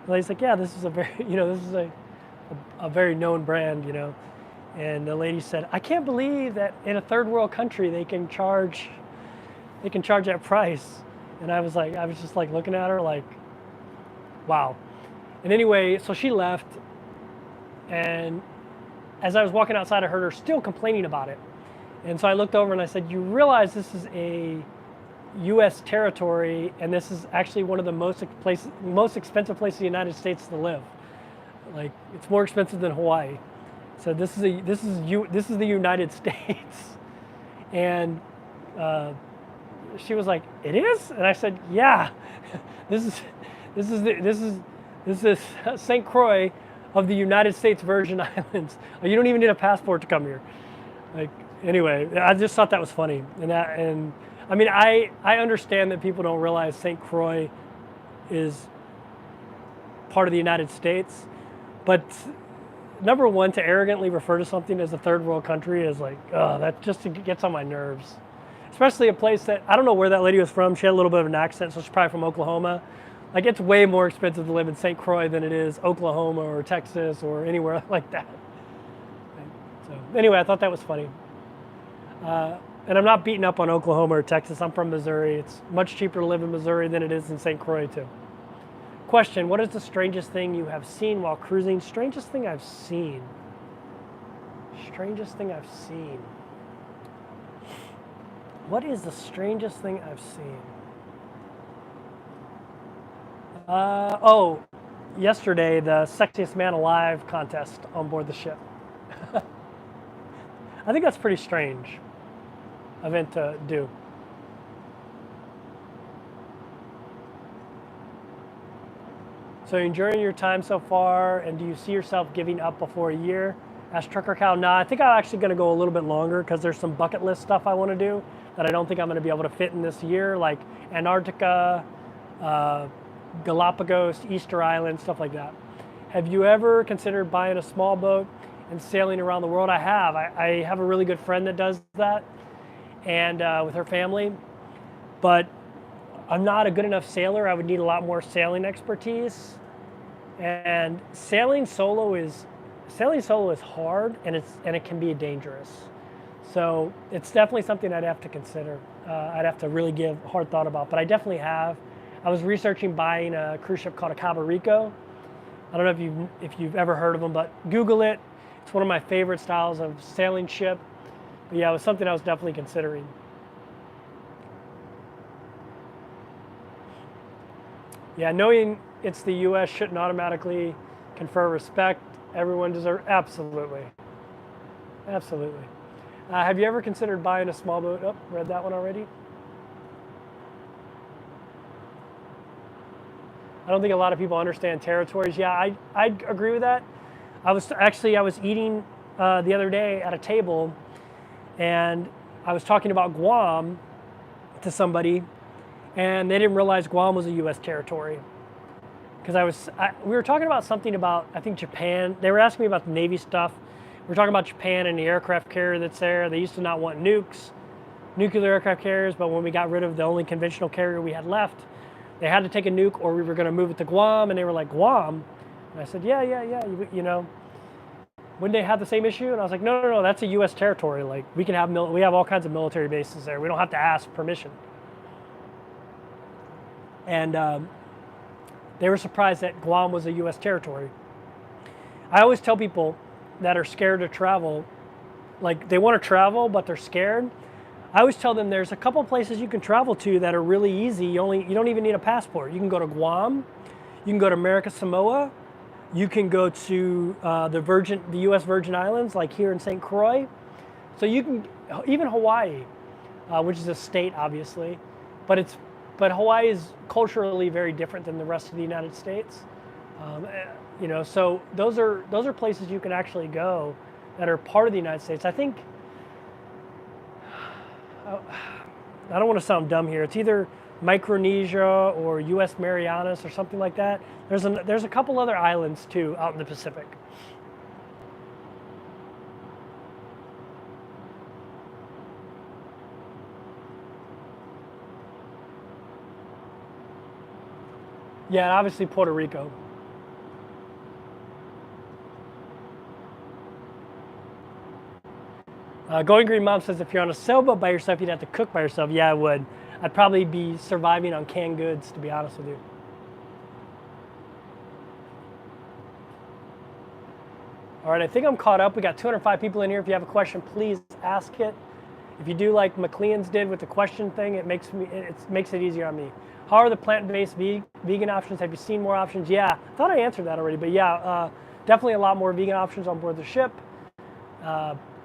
And he's like, yeah, this is a very, this is a very known brand, And the lady said, I can't believe that in a third world country they can charge that price. And I was just like looking at her like, wow. And anyway, so she left, and as I was walking outside, I heard her still complaining about it. And so I looked over and I said, you realize this is a U.S. territory, and this is actually one of the most expensive places in the United States to live. Like, it's more expensive than Hawaii. So this is the United States. And she was like, it is? And I said, yeah, this is St. Croix of the United States Virgin Islands. You don't even need a passport to come here. Like, Anyway, I just thought that was funny, and I mean, I understand that people don't realize St. Croix is part of the United States, but number one, to arrogantly refer to something as a third world country is like, oh, that just gets on my nerves. Especially a place that, I don't know where that lady was from. She had a little bit of an accent, so she's probably from Oklahoma. Like, it's way more expensive to live in St. Croix than it is Oklahoma or Texas or anywhere like that. So anyway, I thought that was funny. And I'm not beating up on Oklahoma or Texas. I'm from Missouri. It's much cheaper to live in Missouri than it is in St. Croix too. Question, what is the strangest thing you have seen while cruising? Strangest thing I've seen. Strangest thing I've seen. What is the strangest thing I've seen? Oh, yesterday, the Sexiest Man Alive contest on board the ship. I think that's a pretty strange event to do. So enjoying your time so far, and do you see yourself giving up before a year? Asked Trucker Cow. Nah, I think I'm actually going to go a little bit longer because there's some bucket list stuff I want to do that I don't think I'm going to be able to fit in this year, like Antarctica, Galapagos, Easter Island, stuff like that. Have you ever considered buying a small boat and sailing around the world? I have. I have a really good friend that does that, and with her family, but I'm not a good enough sailor. I would need a lot more sailing expertise, and sailing solo is hard, and it can be dangerous. So it's definitely something I'd have to consider. I'd have to really give hard thought about, but I definitely have. I was researching buying a cruise ship called a Cabo Rico. I don't know if you've ever heard of them, but Google it. It's one of my favorite styles of sailing ship. But yeah, it was something I was definitely considering. Yeah, knowing it's the U.S. shouldn't automatically confer respect. Everyone deserves, absolutely. Absolutely. Have you ever considered buying a small boat? Oh, read that one already. I don't think a lot of people understand territories. Yeah, I agree with that. I was eating the other day at a table, and I was talking about Guam to somebody, and they didn't realize Guam was a U.S. territory. Because we were talking about something about, I think, Japan. They were asking me about the Navy stuff. We were talking about Japan and the aircraft carrier that's there. They used to not want nukes, nuclear aircraft carriers, but when we got rid of the only conventional carrier we had left, they had to take a nuke or we were going to move it to Guam, and they were like, Guam? And I said, yeah, you know. Wouldn't they have the same issue? And I was like, no, that's a U.S. territory. Like, we have all kinds of military bases there. We don't have to ask permission. And they were surprised that Guam was a U.S. territory. I always tell people that are scared to travel, like they want to travel, but they're scared. I always tell them there's a couple places you can travel to that are really easy. You don't even need a passport. You can go to Guam, you can go to America Samoa, you can go to the U.S. Virgin Islands, like here in St. Croix. So you can even Hawaii, which is a state, obviously, but Hawaii is culturally very different than the rest of the United States. So those are places you can actually go that are part of the United States. I think, I don't want to sound dumb here. It's either Micronesia or U.S. Marianas or something like that. There's a couple other islands too out in the Pacific. Yeah, and obviously Puerto Rico. Going Green Mom says if you're on a sailboat by yourself, you'd have to cook by yourself. Yeah, I would. I'd probably be surviving on canned goods, to be honest with you. All right, I think I'm caught up. We got 205 people in here. If you have a question, please ask it. If you do like McLean's did with the question thing, it makes it easier on me. How are the plant-based vegan options? Have you seen more options? Yeah, I thought I answered that already, but yeah, definitely a lot more vegan options on board the ship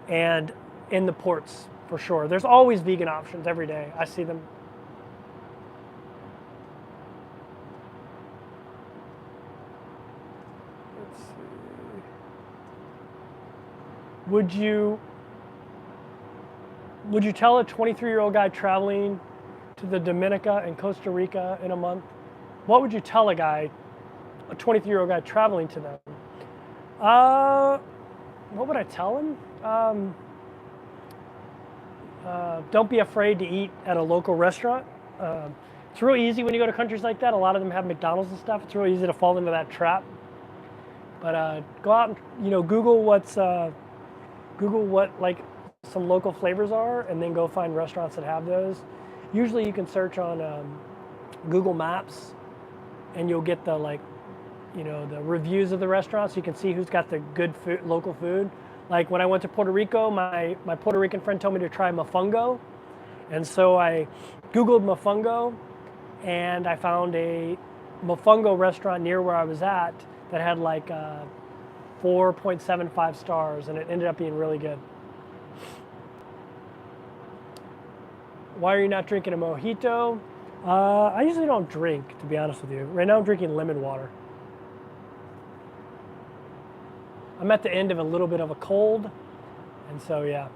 and in the ports for sure. There's always vegan options every day. I see them. Let's see. Would you tell a 23-year-old guy traveling to the Dominica and Costa Rica in a month? What would you tell a 23-year-old guy traveling to them? What would I tell him? Don't be afraid to eat at a local restaurant. It's real easy when you go to countries like that. A lot of them have McDonald's and stuff. It's real easy to fall into that trap. But go out and Google what like some local flavors are, and then go find restaurants that have those. Usually you can search on Google Maps, and you'll get the the reviews of the restaurants. So you can see who's got the good food, local food. Like when I went to Puerto Rico, my Puerto Rican friend told me to try mofongo, and so I Googled mofongo, and I found a mofongo restaurant near where I was at that had like 4.75 stars, and it ended up being really good. Why are you not drinking a mojito? I usually don't drink, to be honest with you. Right now I'm drinking lemon water. I'm at the end of a little bit of a cold, and so yeah.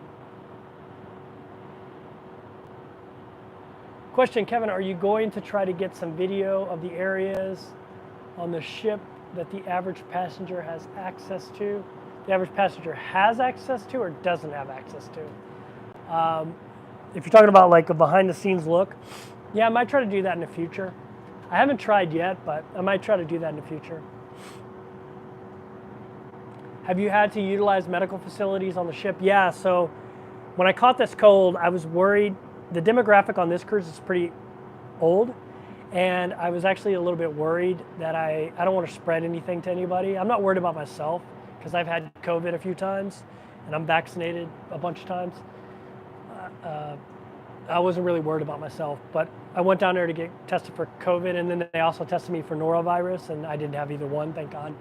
Question, Kevin, are you going to try to get some video of the areas on the ship that the average passenger has access to? The average passenger has access to or doesn't have access to? If you're talking about like a behind the scenes look, yeah, I might try to do that in the future. I haven't tried yet, but I might try to do that in the future. Have you had to utilize medical facilities on the ship? Yeah, so when I caught this cold, I was worried. The demographic on this cruise is pretty old, and I was actually a little bit worried that I don't want to spread anything to anybody. I'm not worried about myself because I've had COVID a few times, and I'm vaccinated a bunch of times. I wasn't really worried about myself, but I went down there to get tested for COVID, and then they also tested me for norovirus, and I didn't have either one, thank God.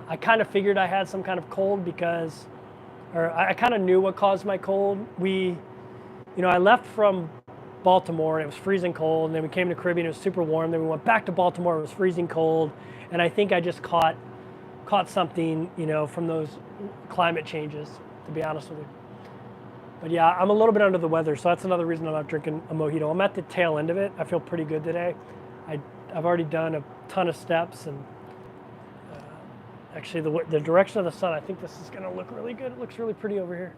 I kind of figured I had some kind of cold I kind of knew what caused my cold. I left from Baltimore, and it was freezing cold, and then we came to Caribbean, it was super warm, then we went back to Baltimore, it was freezing cold, and I think I just caught something, from those climate changes, to be honest with you. But yeah, I'm a little bit under the weather, so that's another reason I'm not drinking a mojito. I'm at the tail end of it. I feel pretty good today. I've already done a ton of steps, and actually the direction of the sun, I think this is gonna look really good. It looks really pretty over here.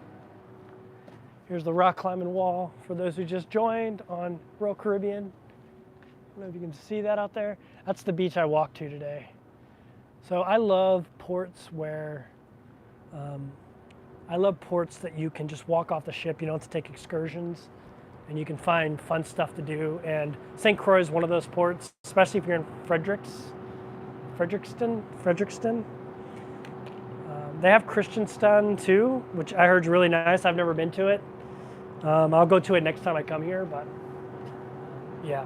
Here's the rock climbing wall for those who just joined on Royal Caribbean. I don't know if you can see that out there. That's the beach I walked to today. So I love ports that you can just walk off the ship. You don't have to take excursions, and you can find fun stuff to do. And St. Croix is one of those ports, especially if you're in Frederikston. They have Kristiansand too, which I heard is really nice. I've never been to it. I'll go to it next time I come here, but yeah.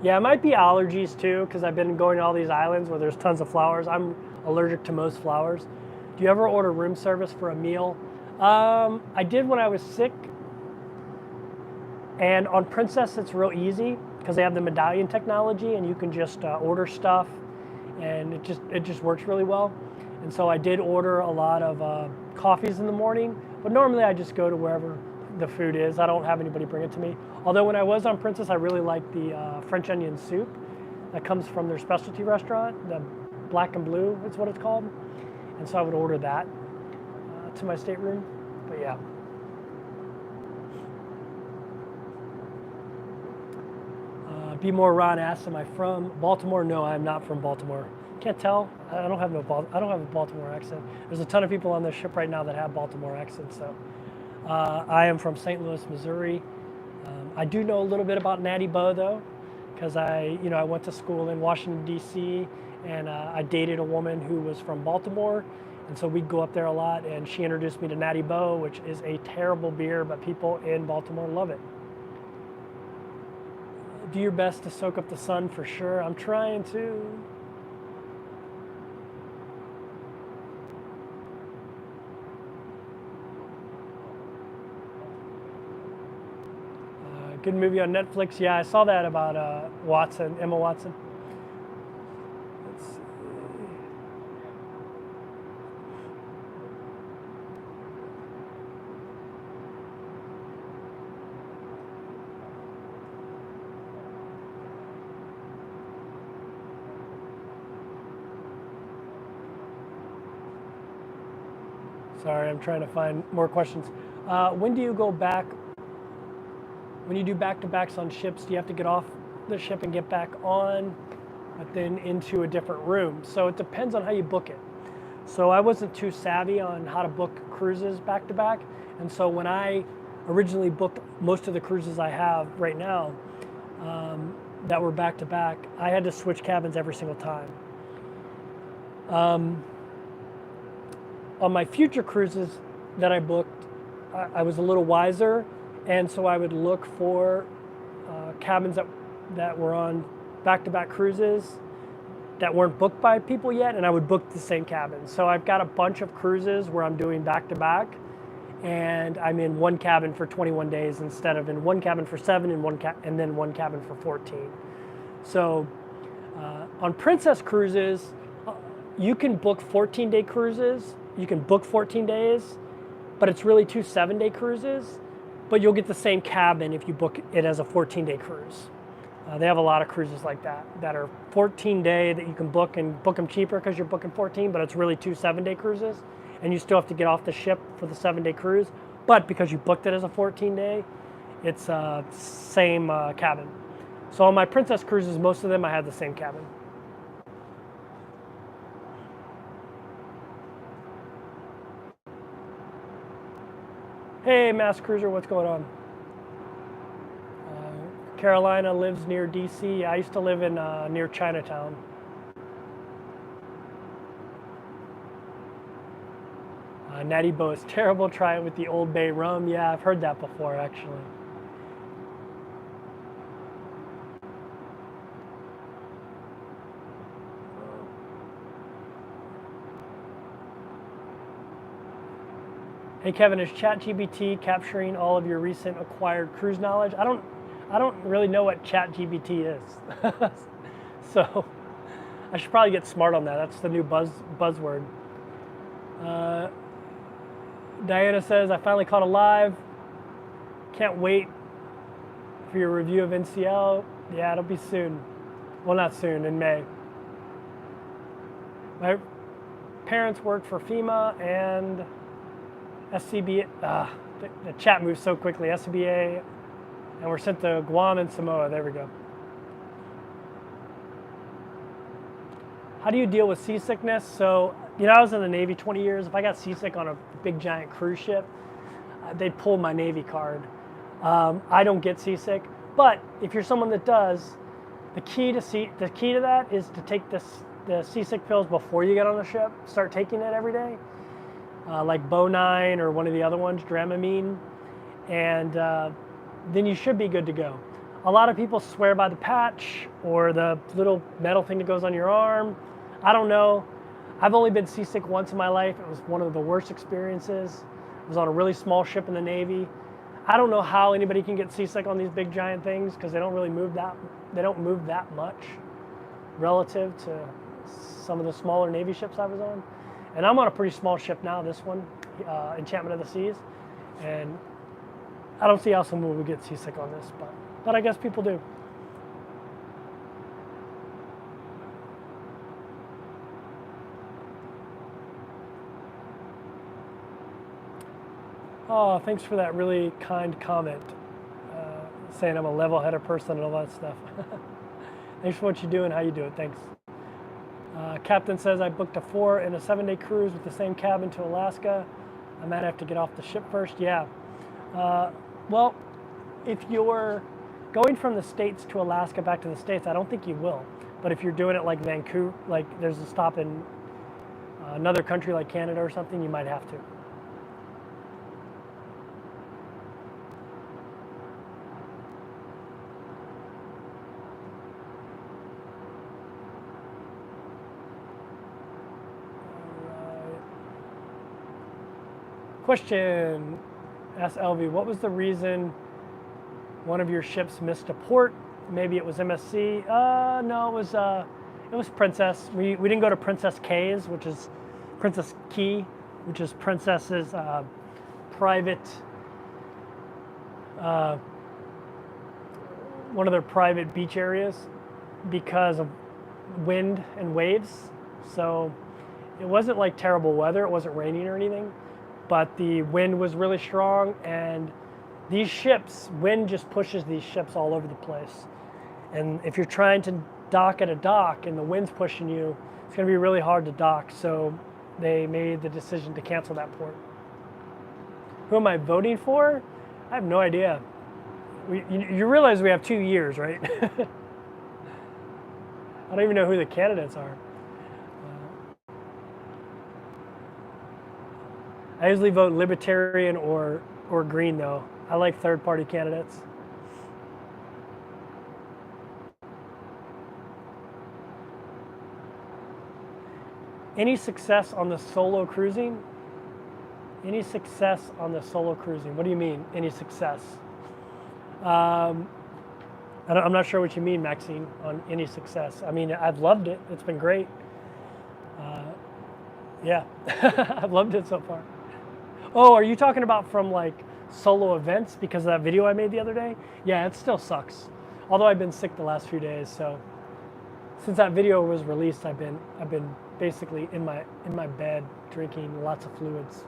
Yeah, it might be allergies too, because I've been going to all these islands where there's tons of flowers. I'm allergic to most flowers. Do you ever order room service for a meal? I did when I was sick. And on Princess, it's real easy because they have the medallion technology, and you can just order stuff, and it just works really well. And so I did order a lot of coffees in the morning, but normally I just go to wherever the food is. I don't have anybody bring it to me. Although when I was on Princess, I really liked the French onion soup that comes from their specialty restaurant, the Black and Blue, is what it's called. And so I would order that to my stateroom. But yeah. Be More Ron asks, am I from Baltimore? No, I'm not from Baltimore. Can't tell. I don't have a Baltimore accent. There's a ton of people on this ship right now that have Baltimore accents. So I am from St. Louis, Missouri. I do know a little bit about Natty Bo though, because I went to school in Washington D.C. and I dated a woman who was from Baltimore, and so we'd go up there a lot. And she introduced me to Natty Bo, which is a terrible beer, but people in Baltimore love it. Do your best to soak up the sun for sure. I'm trying to. Good movie on Netflix. Yeah, I saw that about Emma Watson. Let's see. Sorry, I'm trying to find more questions. When do you go back? When you do back-to-backs on ships, do you have to get off the ship and get back on, but then into a different room? So it depends on how you book it. So I wasn't too savvy on how to book cruises back-to-back. And so when I originally booked most of the cruises I have right now that were back-to-back, I had to switch cabins every single time. On my future cruises that I booked, I was a little wiser, and so I would look for cabins that were on back-to-back cruises that weren't booked by people yet, and I would book the same cabin. So I've got a bunch of cruises where I'm doing back-to-back, and I'm in one cabin for 21 days instead of in one cabin for 7 and then one cabin for 14. So on Princess cruises, you can book 14-day cruises. You can book 14 days, but it's really 2 7-day cruises. But you'll get the same cabin if you book it as a 14-day cruise. They have a lot of cruises like that are 14-day that you can book and book them cheaper because you're booking 14, but it's really 2 7-day cruises, and you still have to get off the ship for the 7-day cruise. But because you booked it as a 14-day, it's same cabin. So on my Princess cruises, most of them I had the same cabin. Hey, Mass Cruiser, what's going on? Carolina lives near DC. I used to live in near Chinatown. Natty Bo is terrible. Try it with the Old Bay rum. Yeah, I've heard that before, actually. Hey Kevin, is ChatGPT capturing all of your recent acquired cruise knowledge? I don't really know what ChatGPT is. So I should probably get smart on that. That's the new buzzword. Diana says, I finally caught a live. Can't wait for your review of NCL. Yeah, it'll be soon. Well, not soon, in May. My parents work for FEMA and SCBA. The chat moves so quickly. SCBA, and we're sent to Guam and Samoa. There we go. How do you deal with seasickness? So, I was in the Navy 20 years. If I got seasick on a big giant cruise ship, they'd pull my Navy card. I don't get seasick, but if you're someone that does, the key to that is to take the seasick pills before you get on the ship. Start taking it every day, like Bo9 or one of the other ones, Dramamine, and then you should be good to go. A lot of people swear by the patch or the little metal thing that goes on your arm. I don't know. I've only been seasick once in my life. It was one of the worst experiences. I was on a really small ship in the Navy. I don't know how anybody can get seasick on these big giant things because they don't really move that much relative to some of the smaller Navy ships I was on. And I'm on a pretty small ship now, this one, Enchantment of the Seas. And I don't see how someone would get seasick on this, but I guess people do. Oh, thanks for that really kind comment, saying I'm a level-headed person and all that stuff. Thanks for what you do and how you do it. Thanks. Captain says, I booked a 4 and a 7-day cruise with the same cabin to Alaska. I might have to get off the ship first. Yeah. Well, if you're going from the States to Alaska back to the States, I don't think you will. But if you're doing it like Vancouver, like there's a stop in another country like Canada or something, you might have to. Question, ask LV, what was the reason one of your ships missed a port? Maybe it was MSC. No, it was Princess. We didn't go to Princess K's, which is Princess Key, which is Princess's private, one of their private beach areas because of wind and waves. So it wasn't like terrible weather. It wasn't raining or anything. but the wind was really strong, and these ships, wind just pushes these ships all over the place. And if you're trying to dock at a dock and the wind's pushing you, it's going to be really hard to dock. So they made the decision to cancel that port. Who am I voting for? I have no idea. You realize we have 2 years, right? I don't even know who the candidates are. I usually vote Libertarian or Green, though. I like third-party candidates. Any success on the solo cruising? Any success on the solo cruising? What do you mean, any success? I'm not sure what you mean, Maxine, on any success. I mean, I've loved it. It's been great. Yeah, I've loved it so far. Oh, are you talking about from like solo events because of that video I made the other day? Yeah, it still sucks. Although I've been sick the last few days, so since that video was released, I've been basically in my bed drinking lots of fluids.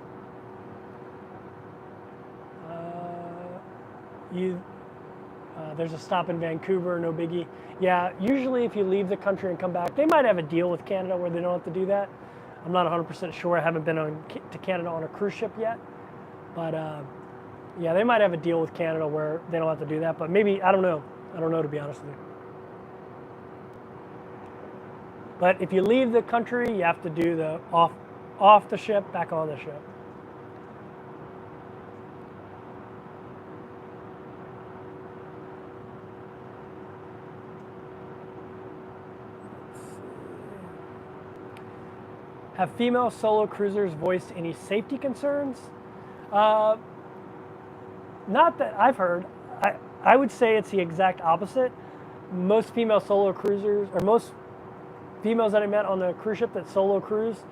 There's a stop in Vancouver, no biggie. Yeah, usually if you leave the country and come back, they might have a deal with Canada where they don't have to do that. I'm not 100% sure. I haven't been to Canada on a cruise ship yet. But yeah, they might have a deal with Canada where they don't have to do that. But maybe, I don't know. I don't know, to be honest with you. But if you leave the country, you have to do the off the ship, back on the ship. Have female solo cruisers voiced any safety concerns? Not that I've heard. I would say it's the exact opposite. Most female solo cruisers, or most females that I met on the cruise ship that solo cruise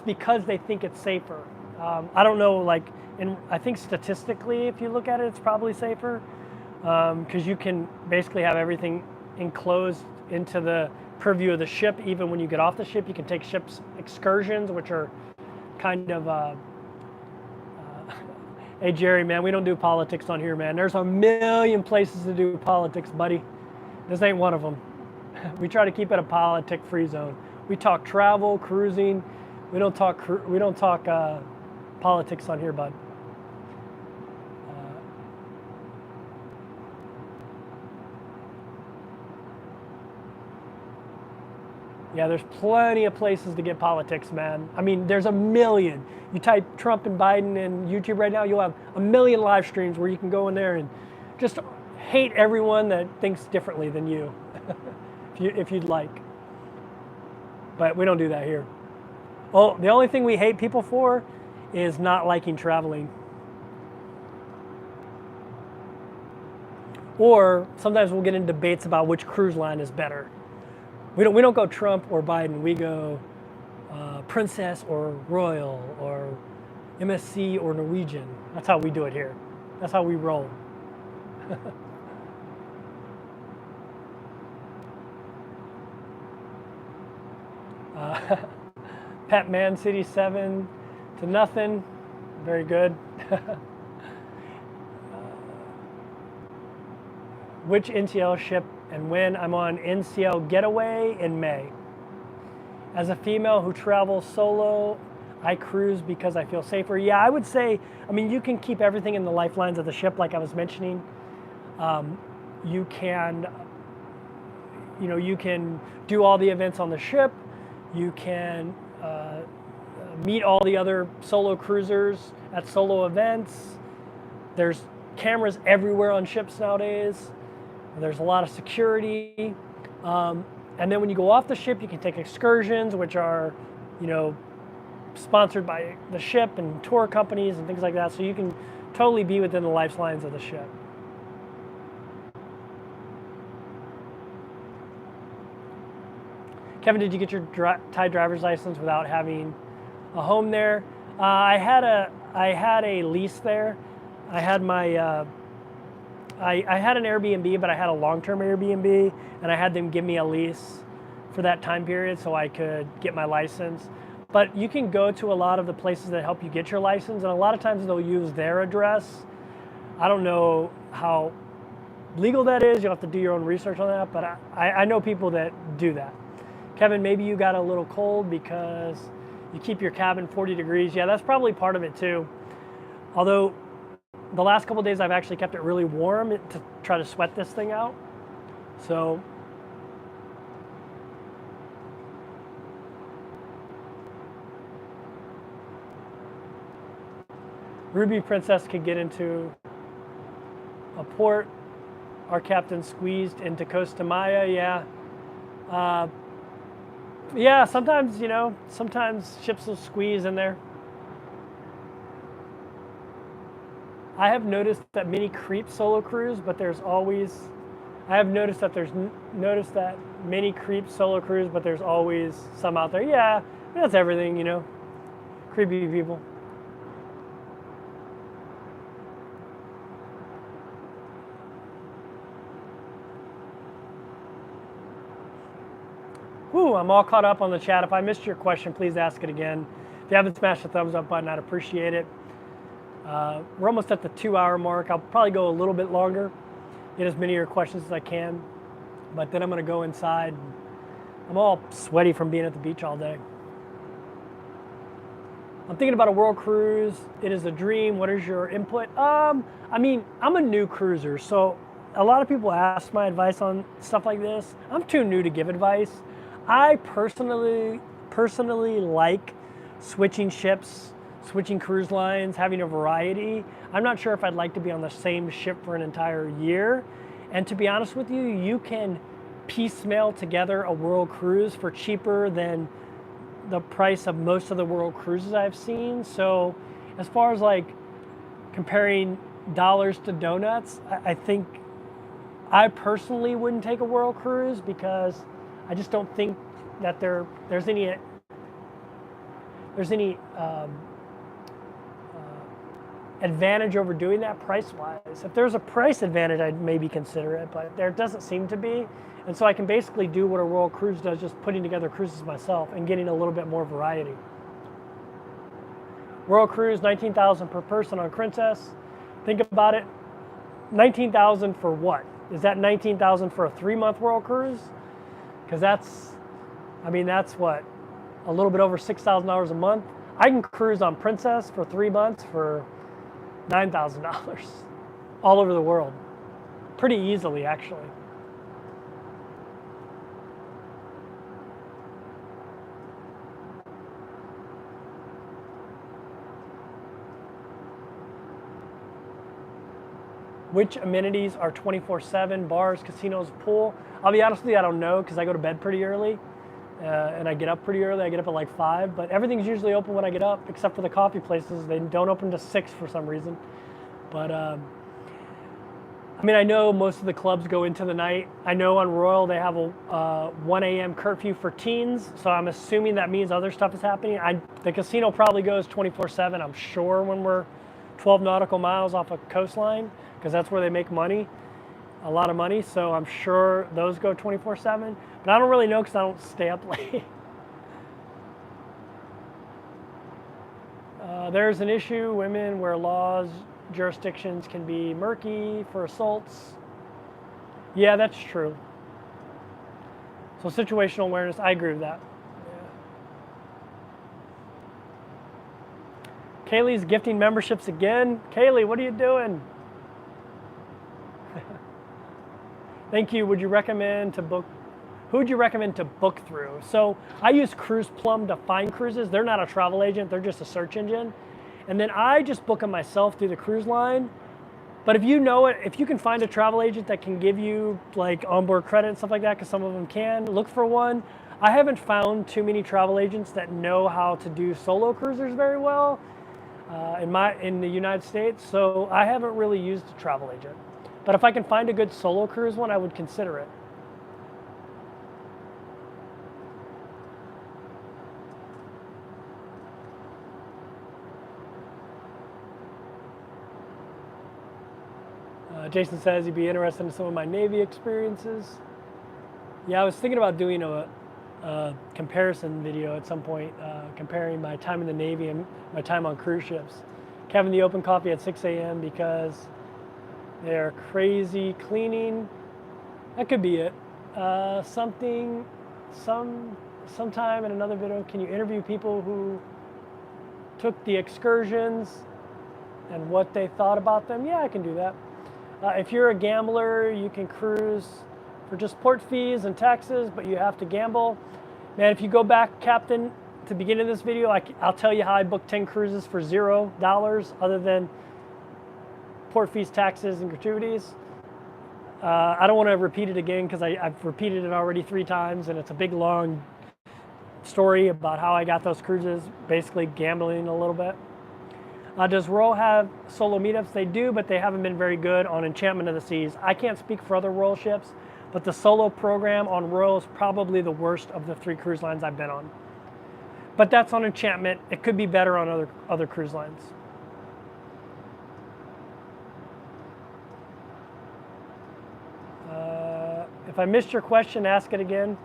because they think it's safer. I don't know, like, I think statistically, if you look at it, it's probably safer because you can basically have everything enclosed into the purview of the ship. Even when you get off the ship, you can take ship's excursions, which are kind of hey Jerry, man, we don't do politics on here, man. There's a million places to do politics, buddy. This ain't one of them. We try to keep it a politic-free zone. We talk travel, cruising. We don't talk politics on here, bud. Yeah, there's plenty of places to get politics, man. I mean, there's a million. You type Trump and Biden in YouTube right now, you'll have a million live streams where you can go in there and just hate everyone that thinks differently than you, if you'd like. But we don't do that here. Oh, the only thing we hate people for is not liking traveling. Or sometimes we'll get in debates about which cruise line is better. We don't go Trump or Biden. We go Princess or Royal or MSC or Norwegian. That's how we do it here. That's how we roll. Pet Man City 7 to nothing. Very good. Which NCL ship and when? I'm on NCL Getaway in May. As a female who travels solo, I cruise because I feel safer. Yeah, I would say, I mean, you can keep everything in the lifelines of the ship, like I was mentioning. You can do all the events on the ship. You can meet all the other solo cruisers at solo events. There's cameras everywhere on ships nowadays. There's a lot of security. And then when you go off the ship, you can take excursions, which are, sponsored by the ship and tour companies and things like that. So you can totally be within the lifelines of the ship. Kevin, did you get your Thai driver's license without having a home there? I had a lease there. I had my I had an Airbnb, but I had a long-term Airbnb, and I had them give me a lease for that time period so I could get my license. But you can go to a lot of the places that help you get your license, and a lot of times they'll use their address. I don't know how legal that is. You'll have to do your own research on that, but I know people that do that. Kevin, maybe you got a little cold because you keep your cabin 40 degrees. Yeah, that's probably part of it too. Although the last couple of days I've actually kept it really warm to try to sweat this thing out. So Ruby Princess could get into a port. Our captain squeezed into Costa Maya. Yeah. Yeah, sometimes, sometimes ships will squeeze in there. I have noticed that many creep solo cruise, but there's always, I have noticed that many creep solo cruise, but there's always some out there. Yeah, that's everything, creepy people. Whew, I'm all caught up on the chat. If I missed your question, please ask it again. If you haven't smashed the thumbs up button, I'd appreciate it. We're almost at the 2-hour mark. I'll probably go a little bit longer, get as many of your questions as I can, but then I'm going to go inside. I'm all sweaty from being at the beach all day. I'm thinking about a world cruise. It is a dream. What is your input? I'm a new cruiser, so a lot of people ask my advice on stuff like this. I'm too new to give advice. I personally like switching ships, switching cruise lines, having a variety. I'm not sure if I'd like to be on the same ship for an entire year. And to be honest with you, you can piecemeal together a world cruise for cheaper than the price of most of the world cruises I've seen. So as far as like comparing dollars to donuts, I think I personally wouldn't take a world cruise because I just don't think that there's any advantage over doing that price-wise. If there's a price advantage, I'd maybe consider it, but there doesn't seem to be. And so I can basically do what a world cruise does, just putting together cruises myself and getting a little bit more variety. World cruise, $19,000 per person on Princess. Think about it, $19,000 for what? Is that $19,000 for a 3-month world cruise? Because that's what, a little bit over $6,000 a month. I can cruise on Princess for 3 months for $9,000 all over the world, pretty easily actually. Which amenities are 24/7? Bars, casinos, pool? I'll be honest with you, I don't know because I go to bed pretty early and I get up pretty early. I get up at like 5, but everything's usually open when I get up except for the coffee places. They don't open to 6 for some reason. But I know most of the clubs go into the night. I know on Royal they have a 1 a.m. curfew for teens, so I'm assuming that means other stuff is happening. The casino probably goes 24/7, I'm sure, when we're 12 nautical miles off a coastline, because that's where they make money, a lot of money. So I'm sure those go 24/7, but I don't really know because I don't stay up late. There's an issue, women where laws, jurisdictions can be murky for assaults. Yeah, that's true. So situational awareness, I agree with that. Yeah. Kaylee's gifting memberships again. Kaylee, what are you doing? Thank you. Who would you recommend to book through? So I use Cruise Plum to find cruises. They're not a travel agent, they're just a search engine. And then I just book them myself through the cruise line. But if you know it, if you can find a travel agent that can give you like onboard credit and stuff like that, because some of them can, look for one. I haven't found too many travel agents that know how to do solo cruisers very well in the United States. So I haven't really used a travel agent. But if I can find a good solo cruise one, I would consider it. Jason says he'd be interested in some of my Navy experiences. Yeah, I was thinking about doing comparison video at some point, comparing my time in the Navy and my time on cruise ships. Having the open coffee at 6 a.m. because they're crazy cleaning. That could be it. Sometime in another video, can you interview people who took the excursions and what they thought about them? Yeah, I can do that. If you're a gambler, you can cruise for just port fees and taxes, but you have to gamble. Man, if you go back, Captain, to the beginning of this video, I'll tell you how I booked 10 cruises for $0 other than port fees, taxes, and gratuities. I don't want to repeat it again because I've repeated it already 3 times, and it's a big, long story about how I got those cruises, basically gambling a little bit. Does Royal have solo meetups? They do, but they haven't been very good on Enchantment of the Seas. I can't speak for other Royal ships, but the solo program on Royal is probably the worst of the 3 cruise lines I've been on. But that's on Enchantment. It could be better on other cruise lines. If I missed your question, ask it again.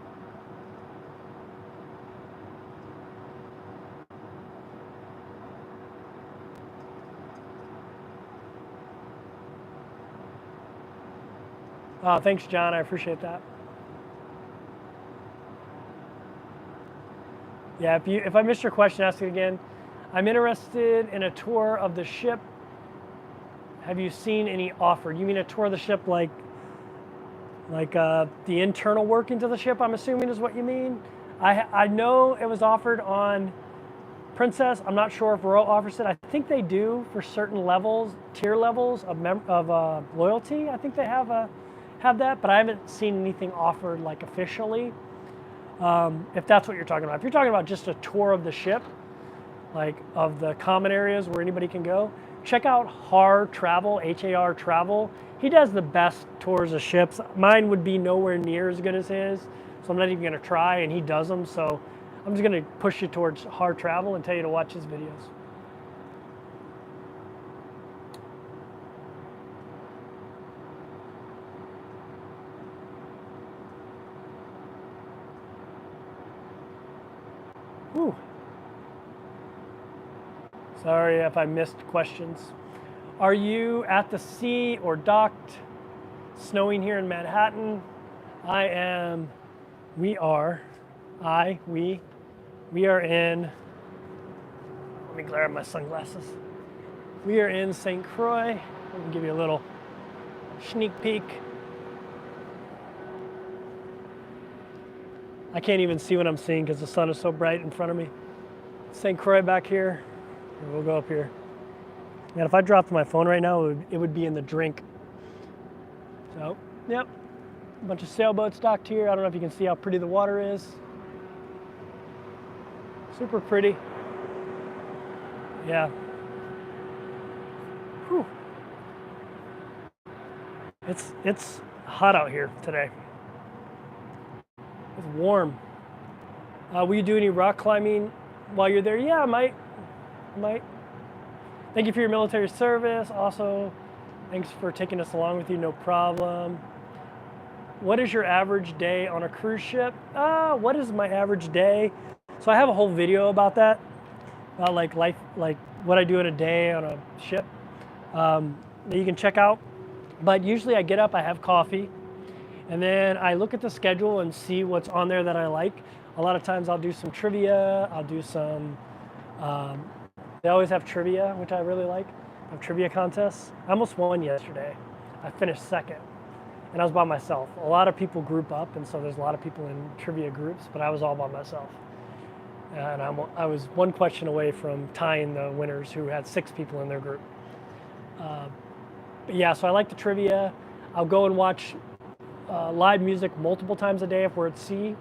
Oh, thanks, John. I appreciate that. Yeah, if I missed your question, ask it again. I'm interested in a tour of the ship. Have you seen any offered? You mean a tour of the ship like the internal workings of the ship, I'm assuming is what you mean? I know it was offered on Princess. I'm not sure if Royal offers it. I think they do for certain levels, tier levels of loyalty. I think they have that, but I haven't seen anything offered like officially. If that's what you're talking about. If you're talking about just a tour of the ship, like of the common areas where anybody can go, check out Har Travel, H-A-R Travel. He does the best tours of ships. Mine would be nowhere near as good as his, so I'm not even gonna try, and he does them, so I'm just gonna push you towards Har Travel and tell you to watch his videos. Whew. Sorry if I missed questions. Are you at the sea or docked? Snowing here in Manhattan. I am, we are in, let me glare at my sunglasses. We are in St. Croix. Let me give you a little sneak peek. I can't even see what I'm seeing because the sun is so bright in front of me. St. Croix back here. We'll go up here. And if I dropped my phone right now, it would be in the drink. So, yep. A bunch of sailboats docked here. I don't know if you can see how pretty the water is. Super pretty. Yeah. Whew. It's hot out here today. It's warm. Will you do any rock climbing while you're there? Yeah, I might. Thank you for your military service. Also, thanks for taking us along with you, no problem. What is your average day on a cruise ship? What is my average day? So I have a whole video about that, about like life, like what I do in a day on a ship that you can check out. But usually I get up, I have coffee, and then I look at the schedule and see what's on there that I like. A lot of times I'll do some trivia, I'll do some, they always have trivia, which I really like. I have trivia contests. I almost won yesterday. I finished second, and I was by myself. A lot of people group up, and so there's a lot of people in trivia groups, but I was all by myself. And I was one question away from tying the winners who had 6 people in their group. But yeah, so I like the trivia. I'll go and watch live music multiple times a day if we're at sea,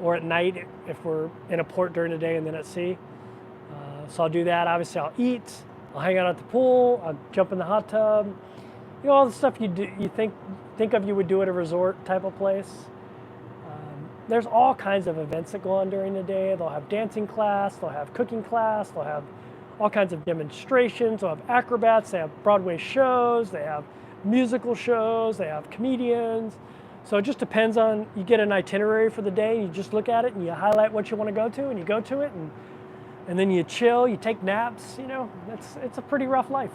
or at night if we're in a port during the day and then at sea. So I'll do that. Obviously, I'll eat. I'll hang out at the pool. I'll jump in the hot tub. You know, all the stuff you think of you would do at a resort type of place. There's all kinds of events that go on during the day. They'll have dancing class. They'll have cooking class. They'll have all kinds of demonstrations. They'll have acrobats. They have Broadway shows. They have musical shows. They have comedians. So it just depends on, you get an itinerary for the day, and you just look at it and you highlight what you want to go to, and you go to it, and then you chill, you take naps, you know, it's a pretty rough life.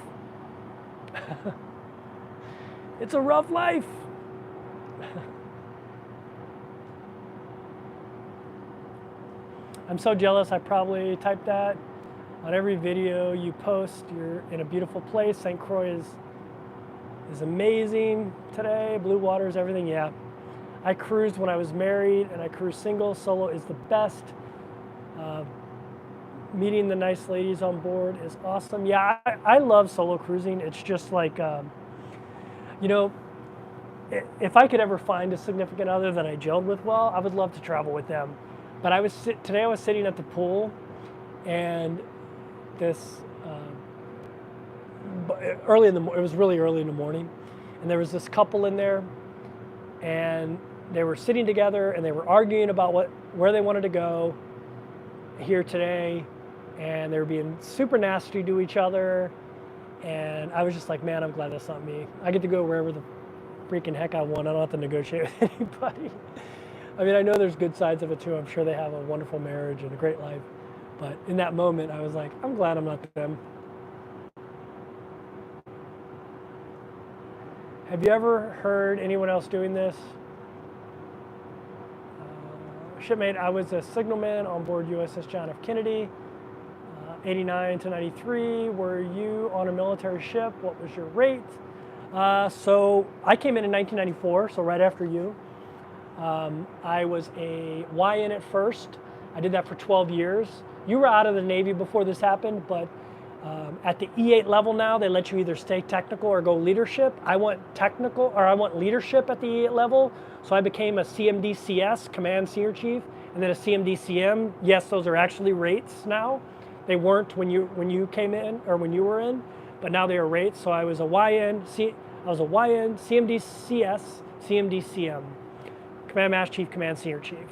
It's a rough life. I'm so jealous. I probably typed that on every video you post. You're in a beautiful place. St. Croix is amazing today. Blue waters, everything. Yeah. I cruised when I was married, and I cruise single. Solo is the best. Meeting the nice ladies on board is awesome. Yeah, I love solo cruising. It's just like, you know, if I could ever find a significant other that I gelled with well, I would love to travel with them. But today I was sitting at the pool, and this it was really early in the morning, and there was this couple in there, and they were sitting together, and they were arguing about where they wanted to go here today, and they were being super nasty to each other, and I was just like, man, I'm glad that's not me. I get to go wherever the freaking heck I want. I don't have to negotiate with anybody. I mean, I know there's good sides of it too. I'm sure they have a wonderful marriage and a great life. But in that moment, I was like, I'm glad I'm not them. Have you ever heard anyone else doing this? Shipmate, I was a signalman on board USS John F. Kennedy, 89 to 93. Were you on a military ship? What was your rate? So I came in 1994, so right after you. I was a YN at first. I did that for 12 years. You were out of the Navy before this happened, but at the E8 level now, they let you either stay technical or go leadership. I want technical, or I want leadership at the E8 level, so I became a CMD-CS, Command Senior Chief, and then a CMD-CM. Yes, those are actually rates now. They weren't when you came in, or when you were in, but now they are rates. So I was a YN, CMD-CS, CMD-CM. Command Master Chief, Command Senior Chief.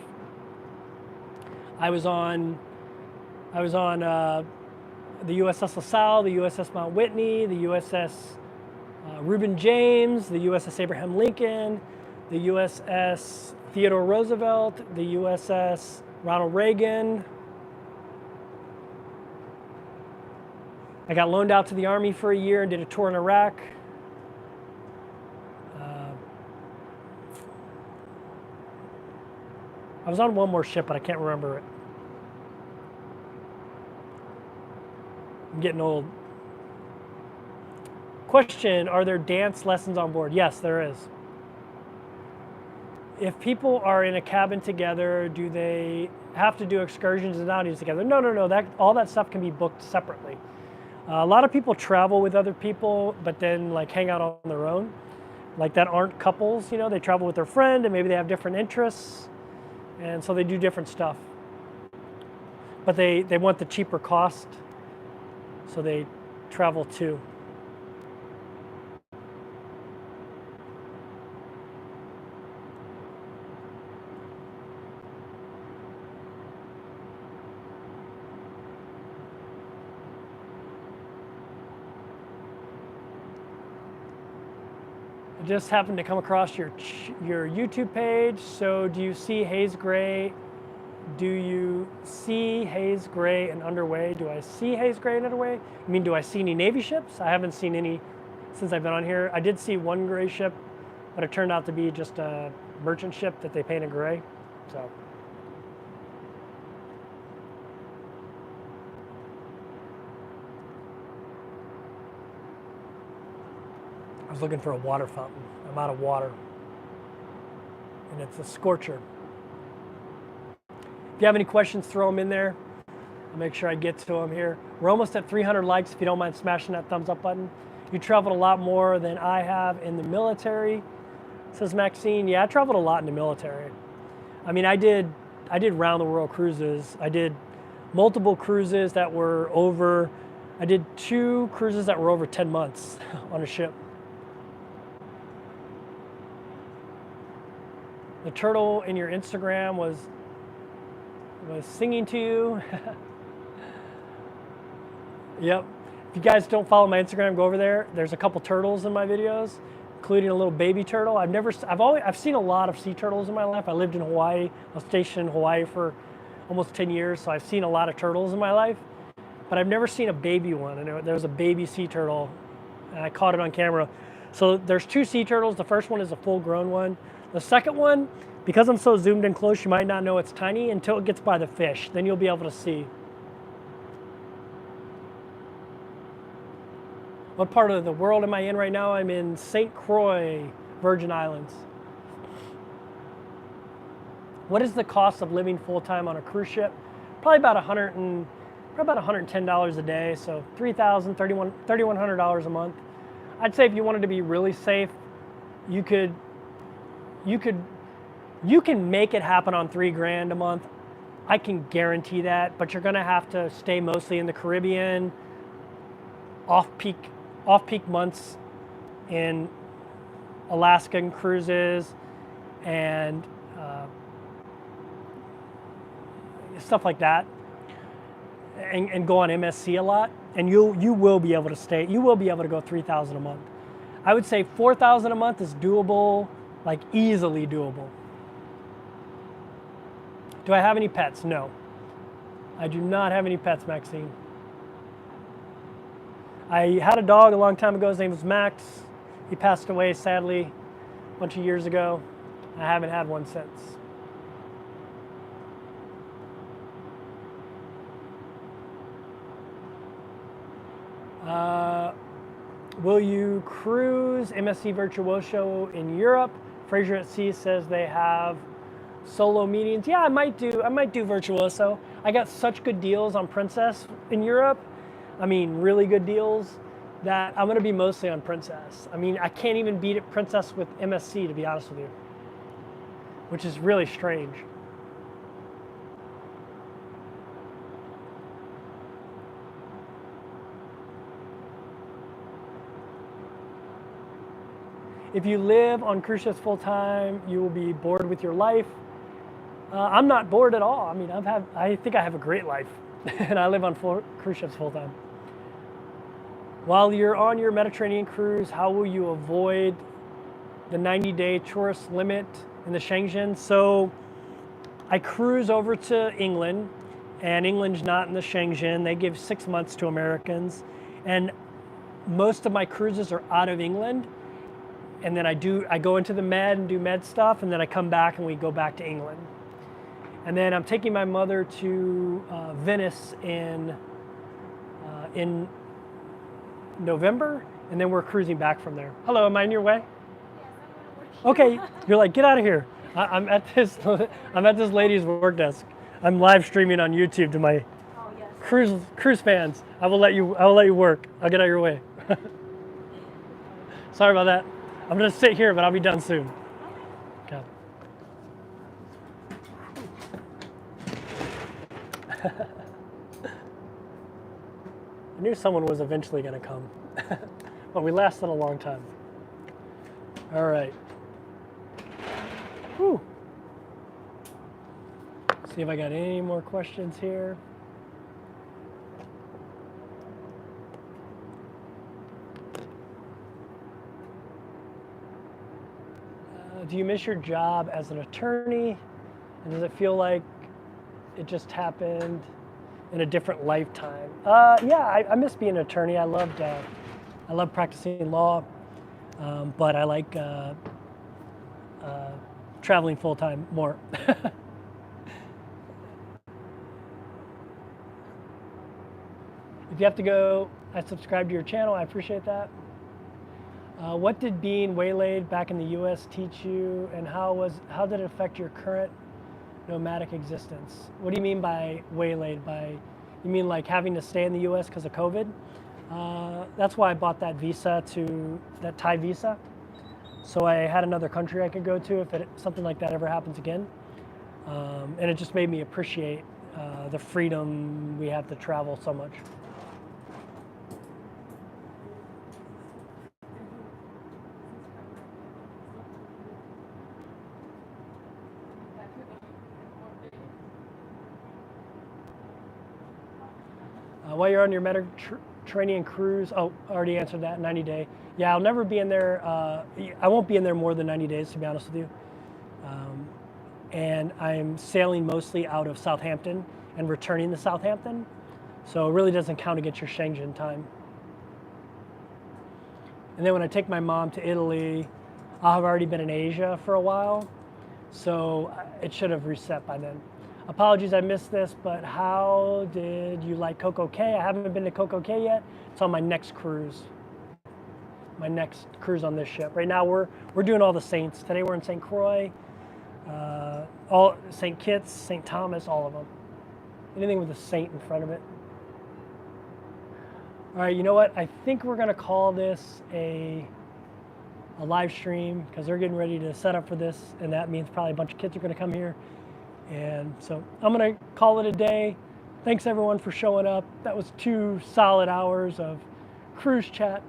I was on the USS LaSalle, the USS Mount Whitney, the USS Reuben James, the USS Abraham Lincoln, the USS Theodore Roosevelt, the USS Ronald Reagan. I got loaned out to the Army for a year and did a tour in Iraq. I was on one more ship, but I can't remember it. I'm getting old. Question, are there dance lessons on board? Yes, there is. If people are in a cabin together, do they have to do excursions and outings together? No. All that stuff can be booked separately. A lot of people travel with other people, but then like hang out on their own. Like that aren't couples, you know, they travel with their friend and maybe they have different interests. And so they do different stuff. But they want the cheaper cost, so they travel too. I just happened to come across your YouTube page. So do you see haze gray? Do you see haze gray and underway? Do I see haze gray and underway? I mean, do I see any Navy ships? I haven't seen any since I've been on here. I did see one gray ship, but it turned out to be just a merchant ship that they painted gray. So. I was looking for a water fountain. I'm out of water. And it's a scorcher. If you have any questions, throw them in there. I'll make sure I get to them here. We're almost at 300 likes. If you don't mind smashing that thumbs up button. You traveled a lot more than I have in the military, says Maxine. Yeah, I traveled a lot in the military. I mean, I did round the world cruises. I did multiple cruises that were over, I did 2 cruises that were over 10 months on a ship. The turtle in your Instagram was singing to you. Yep. If you guys don't follow my Instagram, go over there. There's a couple turtles in my videos. including a little baby turtle. I've seen a lot of sea turtles in my life. I lived in Hawaii. I was stationed in Hawaii for almost 10 years, so I've seen a lot of turtles in my life, but I've never seen a baby one. And there was a baby sea turtle, and I caught it on camera. So there's 2 sea turtles. The first one is a full-grown one. The second one, because I'm so zoomed in close, you might not know it's tiny until it gets by the fish. Then you'll be able to see. What part of the world am I in right now? I'm in St. Croix, Virgin Islands. What is the cost of living full-time on a cruise ship? Probably about $110 a day, so $3,000, $3,100 a month. I'd say if you wanted to be really safe, you can make it happen on $3,000 a month. I can guarantee that, but you're gonna have to stay mostly in the Caribbean, off-peak months in Alaskan cruises, and stuff like that, and go on MSC a lot, and you will be able to stay. You will be able to go $3,000 a month. I would say $4,000 a month is doable, like easily doable. Do I have any pets? No. I do not have any pets, Maxine. I had a dog a long time ago. His name was Max. He passed away, sadly, a bunch of years ago. I haven't had one since. Will you cruise MSC Virtuoso in Europe? Fraser at Sea says they have solo meetings. Yeah, I might do Virtuoso. I got such good deals on Princess in Europe. I mean, really good deals, that I'm gonna be mostly on Princess. I mean, I can't even beat it Princess with MSC, to be honest with you, which is really strange. If you live on cruise ships full time, you will be bored with your life. I'm not bored at all. I mean, I think I have a great life, and I live on cruise ships full time. While you're on your Mediterranean cruise, how will you avoid the 90-day tourist limit in the Shenzhen? So I cruise over to England, and England's not in the Shenzhen. They give 6 months to Americans, and most of my cruises are out of England. And then I go into the Med and do Med stuff, and then I come back and we go back to England. And then I'm taking my mother to Venice in November, and then we're cruising back from there. Hello, am I in your way? Yes, I'm gonna work. Okay, you're like, get out of here. I'm at this lady's work desk. I'm live streaming on YouTube to my cruise fans. I will let you work. I'll get out of your way. Sorry about that. I'm gonna sit here, but I'll be done soon. Okay. I knew someone was eventually gonna come, but we lasted a long time. All right. Whew. See if I got any more questions here. Do you miss your job as an attorney? And does it feel like it just happened in a different lifetime? Yeah, I miss being an attorney. I loved practicing law, but I like traveling full time more. If you have to go, I subscribe to your channel. I appreciate that. What did being waylaid back in the U.S. teach you, and how did it affect your current nomadic existence? What do you mean by waylaid? You mean like having to stay in the U.S. because of COVID? That's why I bought that Thai visa. So I had another country I could go to if something like that ever happens again. And it just made me appreciate the freedom we have to travel so much. While you're on your Mediterranean cruise. Oh, already answered that. 90 day. Yeah, I'll never be in there. I won't be in there more than 90 days, to be honest with you. And I'm sailing mostly out of Southampton and returning to Southampton. So it really doesn't count against your Shenzhen time. And then when I take my mom to Italy, I'll have already been in Asia for a while. So it should have reset by then. Apologies I missed this, but how did you like Coco Cay? I haven't been to Coco Cay yet. It's on my next cruise. My next cruise on this ship. Right now we're doing all the saints. Today we're in St. Croix, all St. Kitts, St. Thomas, all of them. Anything with a saint in front of it. All right, you know what? I think we're gonna call this a live stream because they're getting ready to set up for this, and that means probably a bunch of kids are gonna come here. And so I'm gonna call it a day. Thanks everyone for showing up. That was 2 solid hours of cruise chat.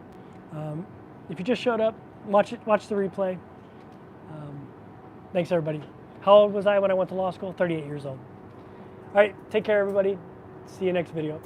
If you just showed up, watch the replay. Thanks everybody. How old was I when I went to law school? 38 years old. All right, take care everybody. See you next video.